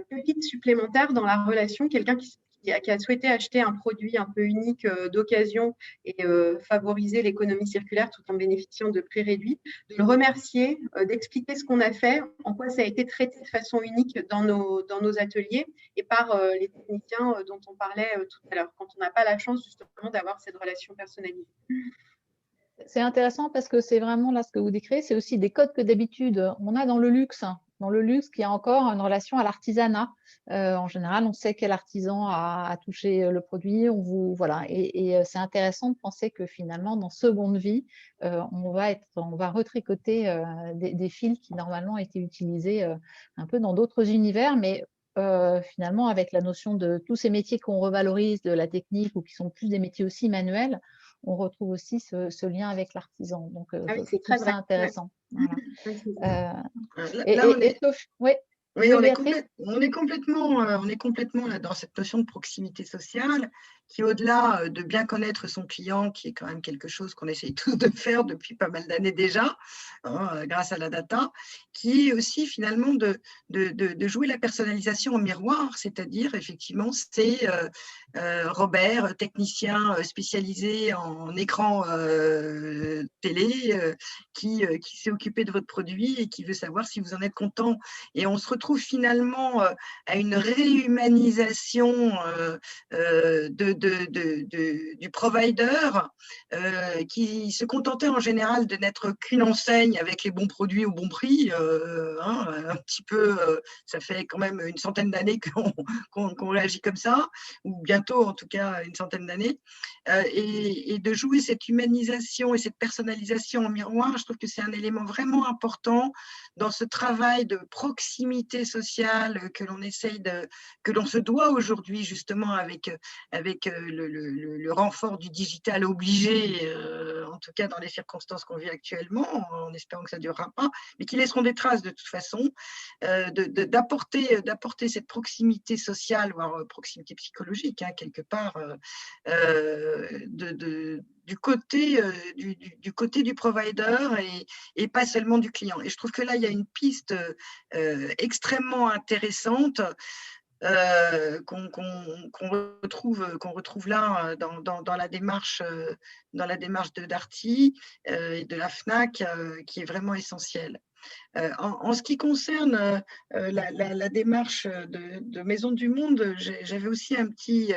pépite supplémentaire dans la relation, quelqu'un qui a souhaité acheter un produit un peu unique d'occasion et favoriser l'économie circulaire tout en bénéficiant de prix réduits, de le remercier, d'expliquer ce qu'on a fait, en quoi ça a été traité de façon unique dans nos ateliers et par les techniciens dont on parlait tout à l'heure, quand on n'a pas la chance justement d'avoir cette relation personnalisée. C'est intéressant parce que c'est vraiment là ce que vous décrivez, c'est aussi des codes que d'habitude on a dans le luxe. Dans le luxe, qui a encore une relation à l'artisanat. En général, on sait quel artisan a touché le produit. Voilà. Et c'est intéressant de penser que finalement, dans seconde vie, on va retricoter des fils qui normalement étaient utilisés un peu dans d'autres univers, mais finalement, avec la notion de tous ces métiers qu'on revalorise, de la technique, ou qui sont plus des métiers aussi manuels, on retrouve aussi ce lien avec l'artisan. Donc, c'est je trouve ça intéressant. Voilà. Là, Oui. Oui, Oui, Béatrice? on est complètement là dans cette notion de proximité sociale qui, au-delà de bien connaître son client, qui est quand même quelque chose qu'on essaye tous de faire depuis pas mal d'années déjà, hein, grâce à la data, qui est aussi finalement de jouer la personnalisation au miroir, c'est-à-dire effectivement, c'est Robert, technicien spécialisé en écran télé, qui s'est occupé de votre produit et qui veut savoir si vous en êtes content. Et on se retrouve finalement à une réhumanisation du provider qui se contentait en général de n'être qu'une enseigne avec les bons produits au bon prix. Hein, un petit peu, ça fait quand même une centaine d'années qu'on réagit comme ça, ou bientôt en tout cas une centaine d'années. Et de jouer cette humanisation et cette personnalisation en miroir, je trouve que c'est un élément vraiment important dans ce travail de proximité sociale que l'on essaye que l'on se doit aujourd'hui justement avec le renfort du digital obligé, en tout cas dans les circonstances qu'on vit actuellement, en espérant que ça ne durera pas, mais qui laisseront des traces de toute façon, d'apporter cette proximité sociale, voire proximité psychologique, hein, quelque part, du côté du provider et pas seulement du client. Et je trouve que là, il y a une piste extrêmement intéressante qu'on retrouve là dans la démarche de Darty et de la FNAC, qui est vraiment essentielle. En ce qui concerne la démarche de Maison du Monde, j'avais aussi un petit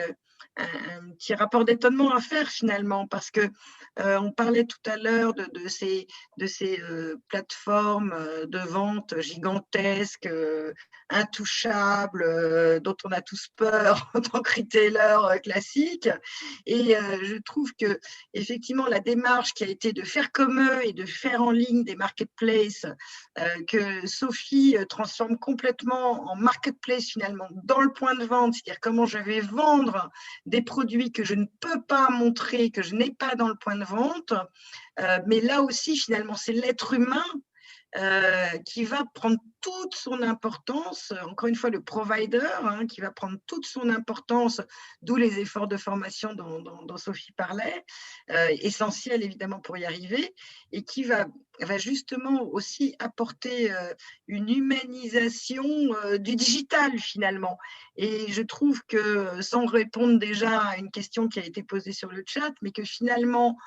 rapport d'étonnement à faire finalement, parce que on parlait tout à l'heure de ces plateformes de vente gigantesques, intouchables, dont on a tous peur en tant que retailer classique. Et je trouve que effectivement la démarche qui a été de faire comme eux et de faire en ligne des marketplaces, que Sophie transforme complètement en marketplace finalement dans le point de vente, c'est-à-dire comment je vais vendre des produits que je ne peux pas montrer, que je n'ai pas dans le point de vente. Mais là aussi, finalement, c'est l'être humain qui va prendre toute son importance, encore une fois le provider, hein, qui va prendre toute son importance, d'où les efforts de formation dont Sophie parlait, essentiels évidemment pour y arriver, et qui va justement aussi apporter une humanisation du digital finalement. Et je trouve que, sans répondre déjà à une question qui a été posée sur le chat, mais que finalement,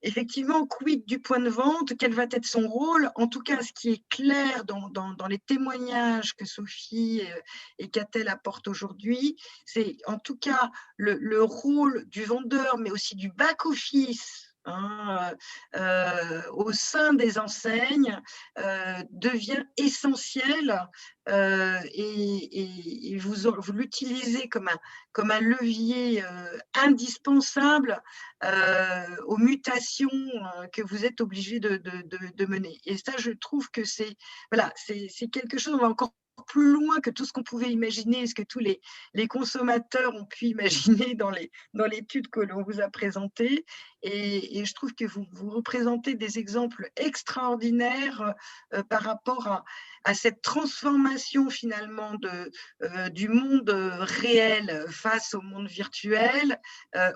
effectivement, quid du point de vente, quel va être son rôle? En tout cas, ce qui est clair dans les témoignages que Sophie et Catel apportent aujourd'hui, c'est en tout cas le rôle du vendeur, mais aussi du back-office, hein, au sein des enseignes, devient essentiel, et vous l'utilisez comme un levier indispensable aux mutations que vous êtes obligé de mener. Et ça, je trouve que c'est quelque chose, on va encore plus loin que tout ce qu'on pouvait imaginer, ce que tous les consommateurs ont pu imaginer dans l'étude que l'on vous a présentée. Et je trouve que vous représentez des exemples extraordinaires par rapport à cette transformation finalement du monde réel face au monde virtuel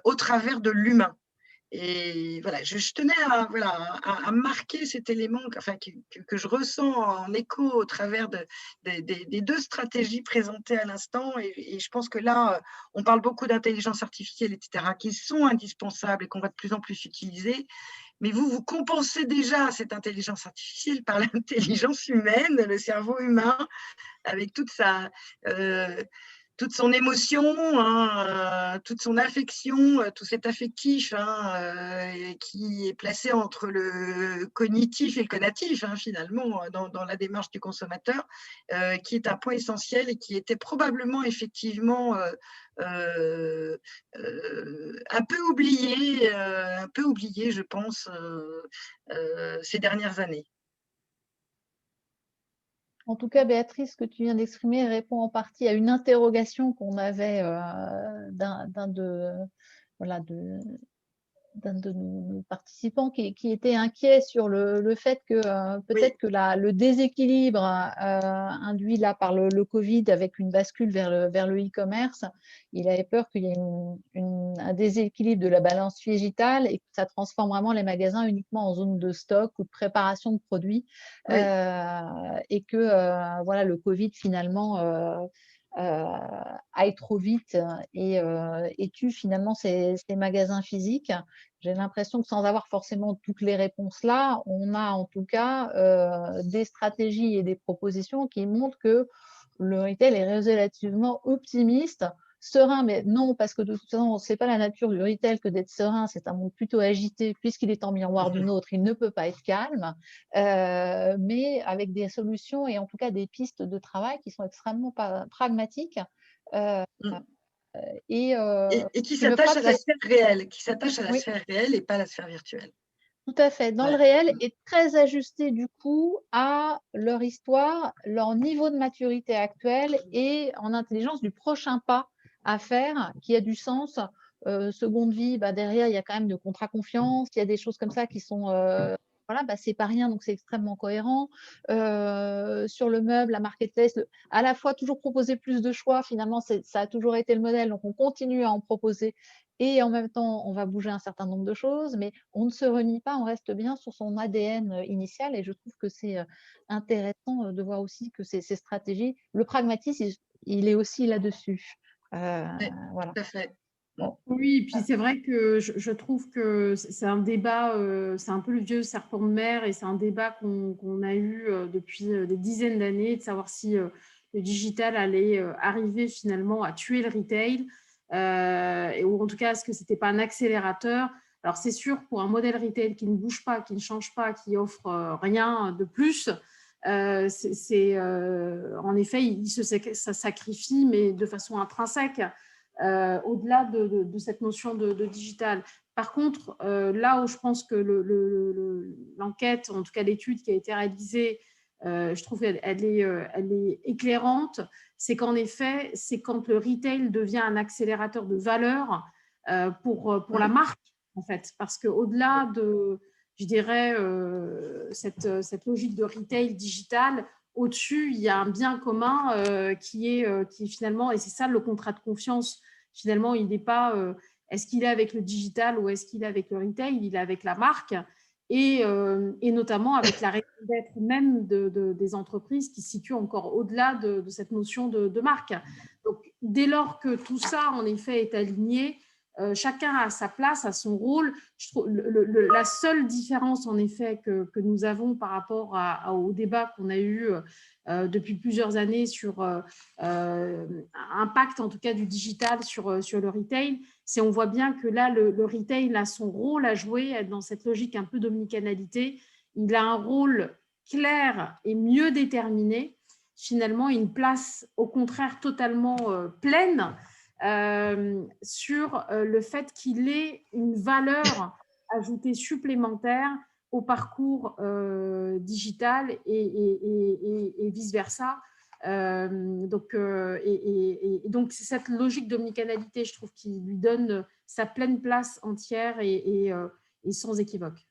au travers de l'humain. Et voilà, je tenais à marquer cet élément que je ressens en écho au travers des deux stratégies présentées à l'instant. Et je pense que là, on parle beaucoup d'intelligence artificielle, etc., qui sont indispensables et qu'on va de plus en plus utiliser. Mais vous compensez déjà cette intelligence artificielle par l'intelligence humaine, le cerveau humain, avec toute son émotion, hein, toute son affection, tout cet affectif, hein, qui est placé entre le cognitif et le conatif, hein, finalement, dans la démarche du consommateur, qui est un point essentiel et qui était probablement effectivement un peu oublié, je pense, ces dernières années. En tout cas, Béatrice, ce que tu viens d'exprimer répond en partie à une interrogation qu'on avait d'un de nos participants qui était inquiet sur le fait que peut-être que le déséquilibre induit là par le Covid avec une bascule vers le e-commerce, il avait peur qu'il y ait un déséquilibre de la balance digitale et que ça transforme vraiment les magasins uniquement en zone de stock ou de préparation de produits et que voilà, le Covid finalement aille trop vite et tue finalement ces magasins physiques. J'ai l'impression que sans avoir forcément toutes les réponses là, on a en tout cas des stratégies et des propositions qui montrent que le retail est relativement optimiste, serein, mais non, parce que de toute façon, ce n'est pas la nature du retail que d'être serein, c'est un monde plutôt agité, puisqu'il est en miroir d'une autre, il ne peut pas être calme, mais avec des solutions et en tout cas des pistes de travail qui sont extrêmement pragmatiques et qui s'attachent à la sphère réelle, et pas à la sphère virtuelle. Tout à fait, dans le réel et très ajusté du coup à leur histoire, leur niveau de maturité actuel et en intelligence du prochain pas à faire qui a du sens. Seconde vie, derrière, il y a quand même de contrat confiance, il y a des choses comme ça qui sont voilà, c'est pas rien, donc c'est extrêmement cohérent. Sur le meuble, la marketplace, à la fois toujours proposer plus de choix, finalement, ça a toujours été le modèle, donc on continue à en proposer et en même temps, on va bouger un certain nombre de choses, mais on ne se renie pas, on reste bien sur son ADN initial et je trouve que c'est intéressant de voir aussi que ces stratégies, le pragmatisme, il est aussi là-dessus. Voilà. Tout à fait. Bon. Oui, puis c'est vrai que je trouve que c'est un débat, c'est un peu le vieux serpent de mer et c'est un débat qu'on a eu depuis des dizaines d'années, de savoir si le digital allait arriver finalement à tuer le retail ou en tout cas, est-ce que ce n'était pas un accélérateur? Alors, c'est sûr, pour un modèle retail qui ne bouge pas, qui ne change pas, qui offre rien de plus, en effet, il se sacrifie, mais de façon intrinsèque. Au-delà de cette notion de digital. Par contre, là où je pense que l'enquête, en tout cas l'étude qui a été réalisée, je trouve qu'elle est éclairante, c'est qu'en effet, c'est quand le retail devient un accélérateur de valeur pour la marque, en fait. Parce qu'au-delà de, je dirais, cette logique de retail digital, au-dessus, il y a un bien commun qui est finalement, et c'est ça le contrat de confiance, finalement, il n'est pas, est-ce qu'il est avec le digital ou est-ce qu'il est avec le retail, il est avec la marque et notamment avec la raison d'être même des entreprises qui se situent encore au-delà de cette notion de marque. Donc, dès lors que tout ça, en effet, est aligné, chacun a sa place, a son rôle. Je trouve la seule différence, en effet, que nous avons par rapport au débat qu'on a eu depuis plusieurs années sur impact, en tout cas, du digital sur le retail, c'est on voit bien que là, le retail a son rôle à jouer dans cette logique un peu d'omnicanalité. Il a un rôle clair et mieux déterminé. Finalement, une place, au contraire, totalement pleine sur le fait qu'il ait une valeur ajoutée supplémentaire au parcours digital et vice-versa. Donc, c'est cette logique d'omnicanalité, je trouve, qui lui donne sa pleine place entière et sans équivoque.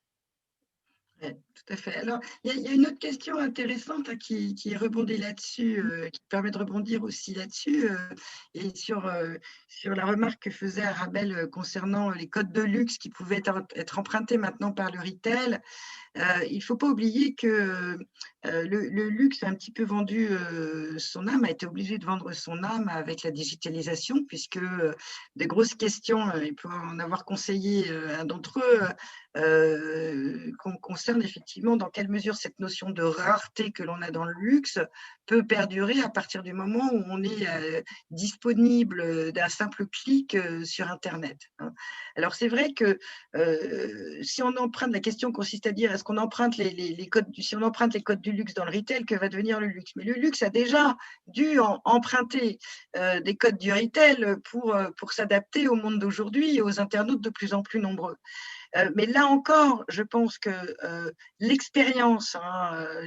Tout à fait. Alors, il y a une autre question intéressante qui rebondit là-dessus, qui permet de rebondir aussi là-dessus, et sur la remarque que faisait Arabelle concernant les codes de luxe qui pouvaient être empruntés maintenant par le retail. Il ne faut pas oublier que le luxe a un petit peu vendu son âme, a été obligé de vendre son âme avec la digitalisation, puisque des grosses questions, il peut en avoir conseillé un d'entre eux, concerne effectivement dans quelle mesure cette notion de rareté que l'on a dans le luxe peut perdurer à partir du moment où on est disponible d'un simple clic sur Internet. Alors c'est vrai que si on emprunte, la question consiste à dire est-ce qu'on emprunte les codes si on emprunte les codes du luxe dans le retail, que va devenir le luxe? Mais le luxe a déjà dû emprunter des codes du retail pour s'adapter au monde d'aujourd'hui et aux internautes de plus en plus nombreux. Mais là encore, je pense que l'expérience,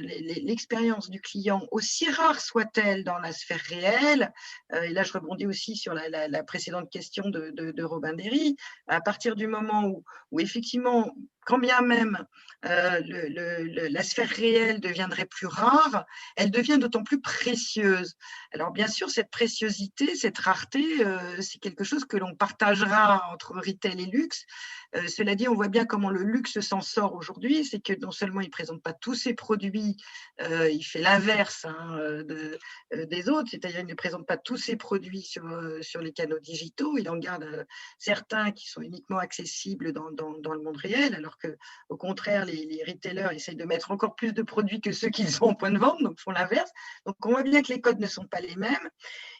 l'expérience du client, aussi rare soit-elle dans la sphère réelle, et là je rebondis aussi sur la précédente question de Robin Derry, à partir du moment où effectivement, quand bien même la sphère réelle deviendrait plus rare, elle devient d'autant plus précieuse. Alors bien sûr, cette préciosité, cette rareté, c'est quelque chose que l'on partagera entre retail et luxe. Cela dit, on voit bien comment le luxe s'en sort aujourd'hui, c'est que non seulement il ne présente pas tous ses produits, il fait l'inverse des autres, c'est-à-dire il ne présente pas tous ses produits sur les canaux digitaux, il en garde certains qui sont uniquement accessibles dans le monde réel, alors qu'au contraire, les retailers essayent de mettre encore plus de produits que ceux qu'ils ont en point de vente, donc font l'inverse. Donc on voit bien que les codes ne sont pas les mêmes.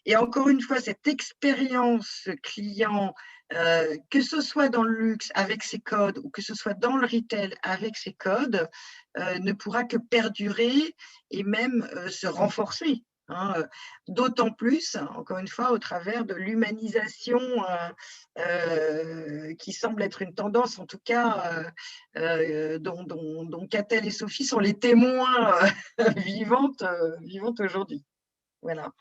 Et encore une fois, cette expérience client, que ce soit dans le luxe avec ses codes ou que ce soit dans le retail avec ses codes, ne pourra que perdurer et même se renforcer. D'autant plus, encore une fois, au travers de l'humanisation qui semble être une tendance, en tout cas, dont Catel et Sophie sont les témoins vivantes aujourd'hui. Voilà.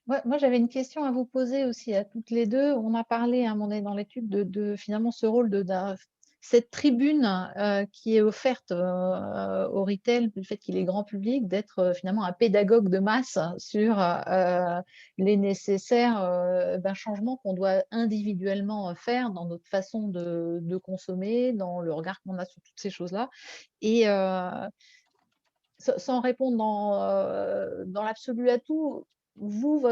Ouais, moi, j'avais une question à vous poser aussi à toutes les deux. On a parlé à un moment donné dans l'étude de finalement ce rôle de cette tribune qui est offerte au retail, du fait qu'il est grand public, d'être finalement un pédagogue de masse sur les nécessaires changements qu'on doit individuellement faire dans notre façon de consommer, dans le regard qu'on a sur toutes ces choses-là. Et sans répondre dans l'absolu à tout, vous, vous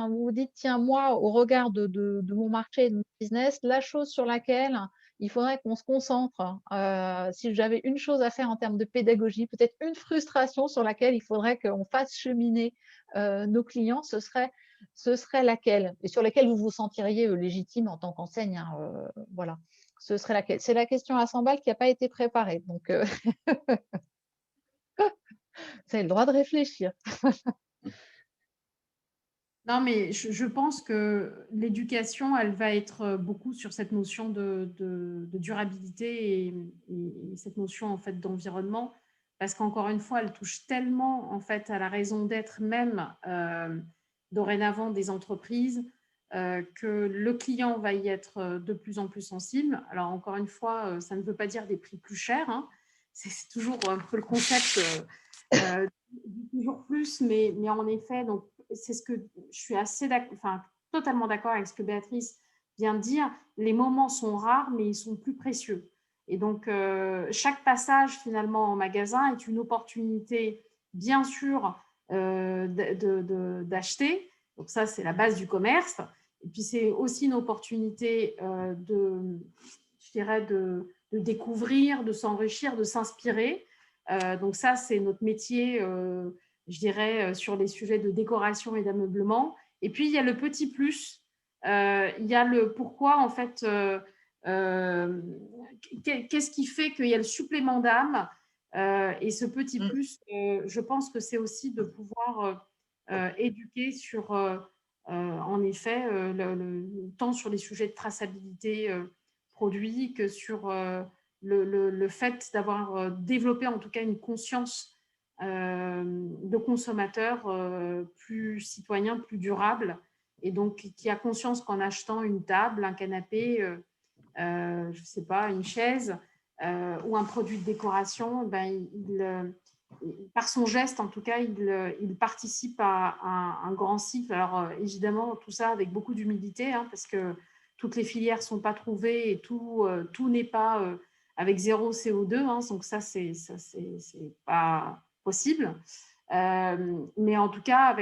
vous dites, tiens, moi, au regard de mon marché et de mon business, la chose sur laquelle il faudrait qu'on se concentre, si j'avais une chose à faire en termes de pédagogie, peut-être une frustration sur laquelle il faudrait qu'on fasse cheminer nos clients, ce serait laquelle? Et sur laquelle vous vous sentiriez légitime en tant qu'enseigne, voilà. Ce serait laquelle? C'est la question à 100 balles qui n'a pas été préparée. Donc, vous avez le droit de réfléchir. Non, mais je pense que l'éducation, elle va être beaucoup sur cette notion de durabilité et cette notion en fait d'environnement, parce qu'encore une fois, elle touche tellement en fait à la raison d'être même dorénavant des entreprises que le client va y être de plus en plus sensible. Alors encore une fois, ça ne veut pas dire des prix plus chers, hein. C'est toujours un peu le concept toujours plus, mais en effet, donc c'est ce que je suis totalement d'accord avec ce que Béatrice vient de dire. Les moments sont rares, mais ils sont plus précieux. Et donc, chaque passage finalement en magasin est une opportunité, bien sûr, d'acheter. Donc ça, c'est la base du commerce. Et puis, c'est aussi une opportunité je dirais, de découvrir, de s'enrichir, de s'inspirer. Donc ça, c'est notre métier, je dirais, sur les sujets de décoration et d'ameublement. Et puis, il y a le petit plus. Il y a le pourquoi, en fait, qu'est-ce qui fait qu'il y a le supplément d'âme. Et ce petit plus, je pense que c'est aussi de pouvoir éduquer sur, en effet, tant sur les sujets de traçabilité produits que sur le fait d'avoir développé en tout cas une conscience de consommateur plus citoyen, plus durable, et donc qui a conscience qu'en achetant une table, un canapé, je ne sais pas, une chaise ou un produit de décoration, ben, par son geste, en tout cas, il participe à un grand cycle. Alors, évidemment, tout ça avec beaucoup d'humilité, hein, parce que toutes les filières ne sont pas trouvées et tout n'est pas avec zéro CO2. Hein, donc, ça, c'est pas possible. Mais en tout cas,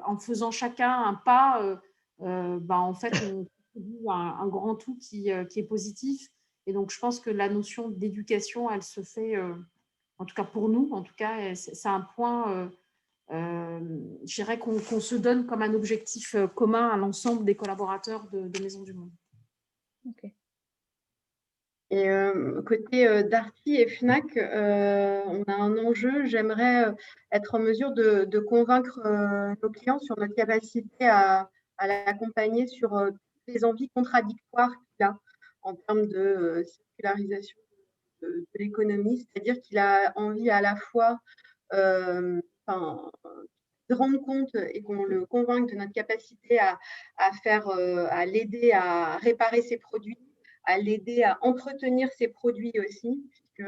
en faisant chacun un pas, en fait, on contribue à un grand tout qui est positif. Et donc, je pense que la notion d'éducation, elle se fait, en tout cas pour nous, en tout cas, c'est un point, je dirais, qu'on se donne comme un objectif commun à l'ensemble des collaborateurs de Maisons du Monde. Okay. Et côté Darty et Fnac, on a un enjeu. J'aimerais être en mesure de convaincre nos clients sur notre capacité à l'accompagner sur les envies contradictoires qu'il a en termes de circularisation de l'économie, c'est-à-dire qu'il a envie à la fois de rendre compte et qu'on le convainque de notre capacité à l'aider à réparer ses produits, à l'aider à entretenir ses produits aussi, puisque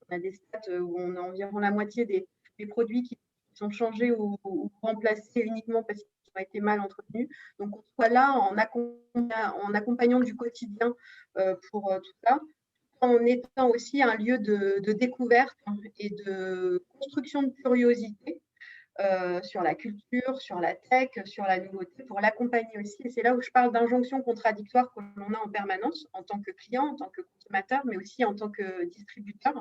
on a des stats où on a environ la moitié des produits qui sont changés ou remplacés uniquement parce qu'ils ont été mal entretenus. Donc, on soit là en accompagnant du quotidien pour tout ça, en étant aussi un lieu de découverte et de construction de curiosité sur la culture, sur la tech, sur la nouveauté, pour l'accompagner aussi. Et c'est là où je parle d'injonction contradictoire que l'on a en permanence en tant que client, en tant que consommateur, mais aussi en tant que distributeur.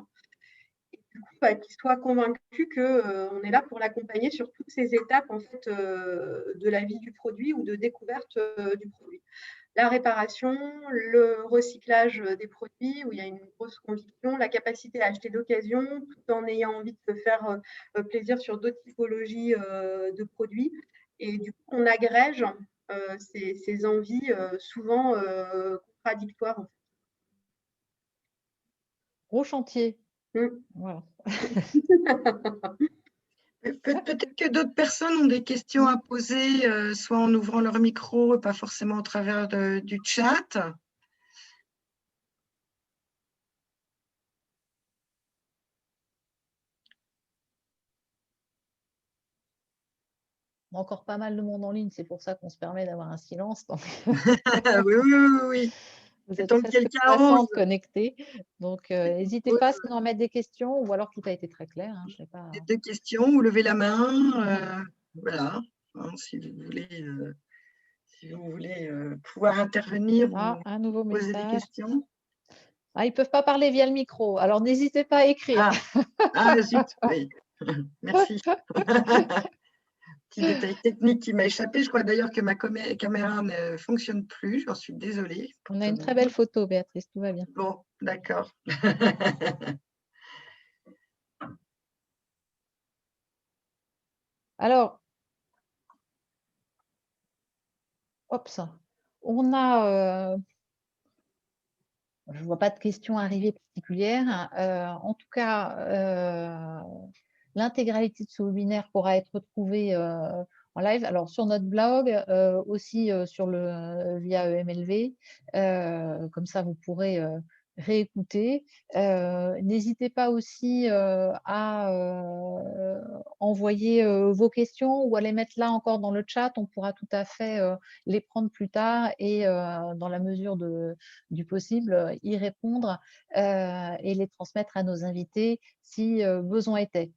Et du coup, qu'il soit convaincu qu'on est là pour l'accompagner sur toutes ces étapes en fait, de la vie du produit ou de découverte du produit. La réparation, le recyclage des produits, où il y a une grosse conviction, la capacité à acheter d'occasion, tout en ayant envie de se faire plaisir sur d'autres typologies de produits. Et du coup, on agrège ces envies souvent contradictoires. En fait. Gros chantier. Voilà. Peut-être que d'autres personnes ont des questions à poser, soit en ouvrant leur micro, pas forcément au travers du chat. On a encore pas mal de monde en ligne, c'est pour ça qu'on se permet d'avoir un silence. Donc... oui. Vous êtes presque 60 connectés, donc n'hésitez pas à nous remettre des questions, ou alors tout a été très clair. Hein, je sais pas. Des questions, ou levez la main, voilà, hein, si vous voulez pouvoir intervenir ou un nouveau poser message. des questions. Ils ne peuvent pas parler via le micro, alors n'hésitez pas à écrire. Zut, oui. Merci. Petit détail technique qui m'a échappé. Je crois d'ailleurs que ma caméra ne fonctionne plus. J'en suis désolée. On a une très belle photo, Béatrice, tout va bien. Bon, d'accord. Alors, on a... je ne vois pas de questions arriver particulières. En tout cas, l'intégralité de ce webinaire pourra être retrouvée en live. Alors, sur notre blog, aussi via EMLV. Comme ça, vous pourrez réécouter. N'hésitez pas aussi à envoyer vos questions ou à les mettre là encore dans le chat. On pourra tout à fait les prendre plus tard et dans la mesure du possible y répondre et les transmettre à nos invités si besoin était.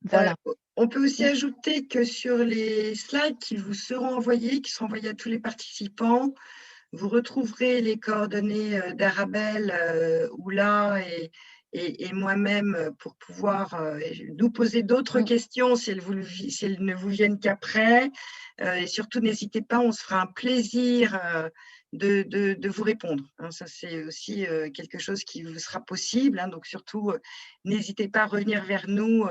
Voilà. On peut aussi ajouter que sur les slides qui vous seront envoyés, qui seront envoyés à tous les participants, vous retrouverez les coordonnées d'Arabelle, Oula et moi-même pour pouvoir nous poser d'autres questions si elles ne vous viennent qu'après. Et surtout, n'hésitez pas, on se fera un plaisir de vous répondre. Hein. Ça, c'est aussi quelque chose qui vous sera possible. Hein. Donc, surtout, n'hésitez pas à revenir vers nous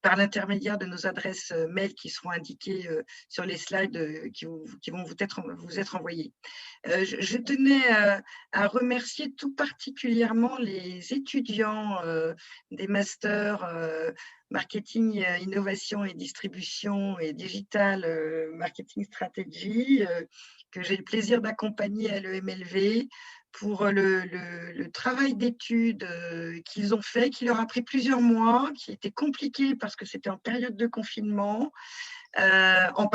par l'intermédiaire de nos adresses mail qui seront indiquées sur les slides qui vont vous être envoyés. Je tenais à remercier tout particulièrement les étudiants des masters marketing, innovation et distribution et digital marketing stratégie que j'ai le plaisir d'accompagner à l'EMLV pour le travail d'études qu'ils ont fait, qui leur a pris plusieurs mois, qui était compliqué parce que c'était en période de confinement, en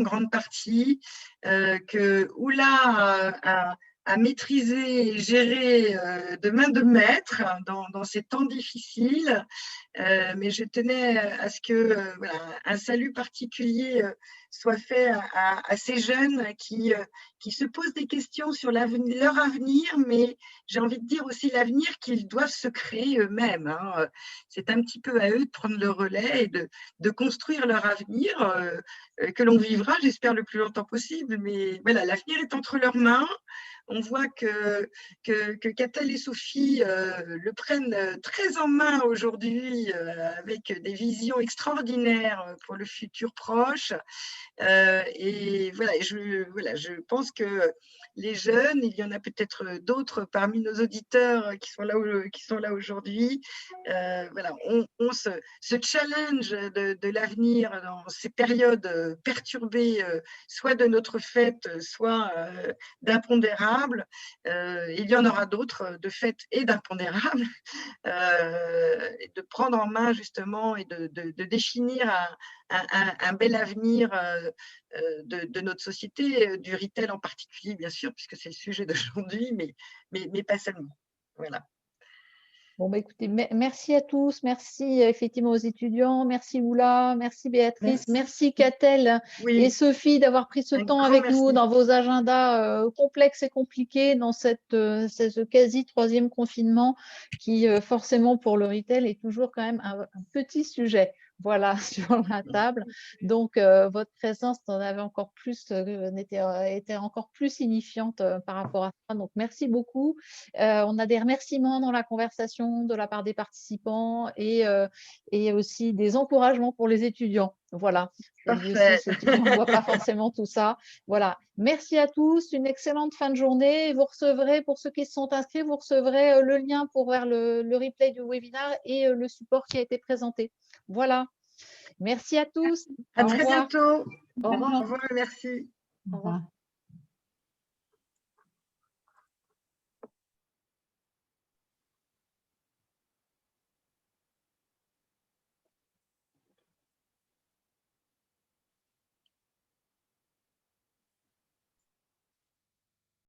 grande partie, que Oula a maîtrisé et géré de main de maître dans ces temps difficiles. Mais je tenais à ce que un salut particulier soit fait à ces jeunes qui se posent des questions sur leur avenir, mais j'ai envie de dire aussi l'avenir qu'ils doivent se créer eux-mêmes. Hein. C'est un petit peu à eux de prendre le relais et de construire leur avenir que l'on vivra, j'espère, le plus longtemps possible. Mais voilà, l'avenir est entre leurs mains. on voit que Catel et Sophie le prennent très en main aujourd'hui avec des visions extraordinaires pour le futur proche. Et voilà, je pense que les jeunes, il y en a peut-être d'autres parmi nos auditeurs qui sont là aujourd'hui. Voilà, on ce challenge de l'avenir dans ces périodes perturbées, soit de notre fête, soit d'impondérables. Il y en aura d'autres de fêtes et d'impondérables. Et de prendre en main justement et de définir un bel avenir de notre société, du retail en particulier, bien sûr, puisque c'est le sujet d'aujourd'hui, mais pas seulement. Voilà. Bon, bah, écoutez, merci à tous, merci effectivement aux étudiants, merci Oula, merci Béatrice, merci Catel et Sophie d'avoir pris ce temps avec nous dans vos agendas complexes et compliqués dans ce quasi troisième confinement qui forcément pour le retail est toujours quand même un petit sujet. Voilà, sur la table. Donc, votre présence était encore plus signifiante par rapport à ça. Donc, merci beaucoup. On a des remerciements dans la conversation de la part des participants et aussi des encouragements pour les étudiants. Voilà. Parfait. On ne voit pas forcément tout ça. Voilà. Merci à tous. Une excellente fin de journée. Vous recevrez, pour ceux qui se sont inscrits, vous recevrez le lien pour vers le replay du webinaire et le support qui a été présenté. Voilà. Merci à tous. À très bientôt. Au revoir. Au revoir, merci. Au revoir.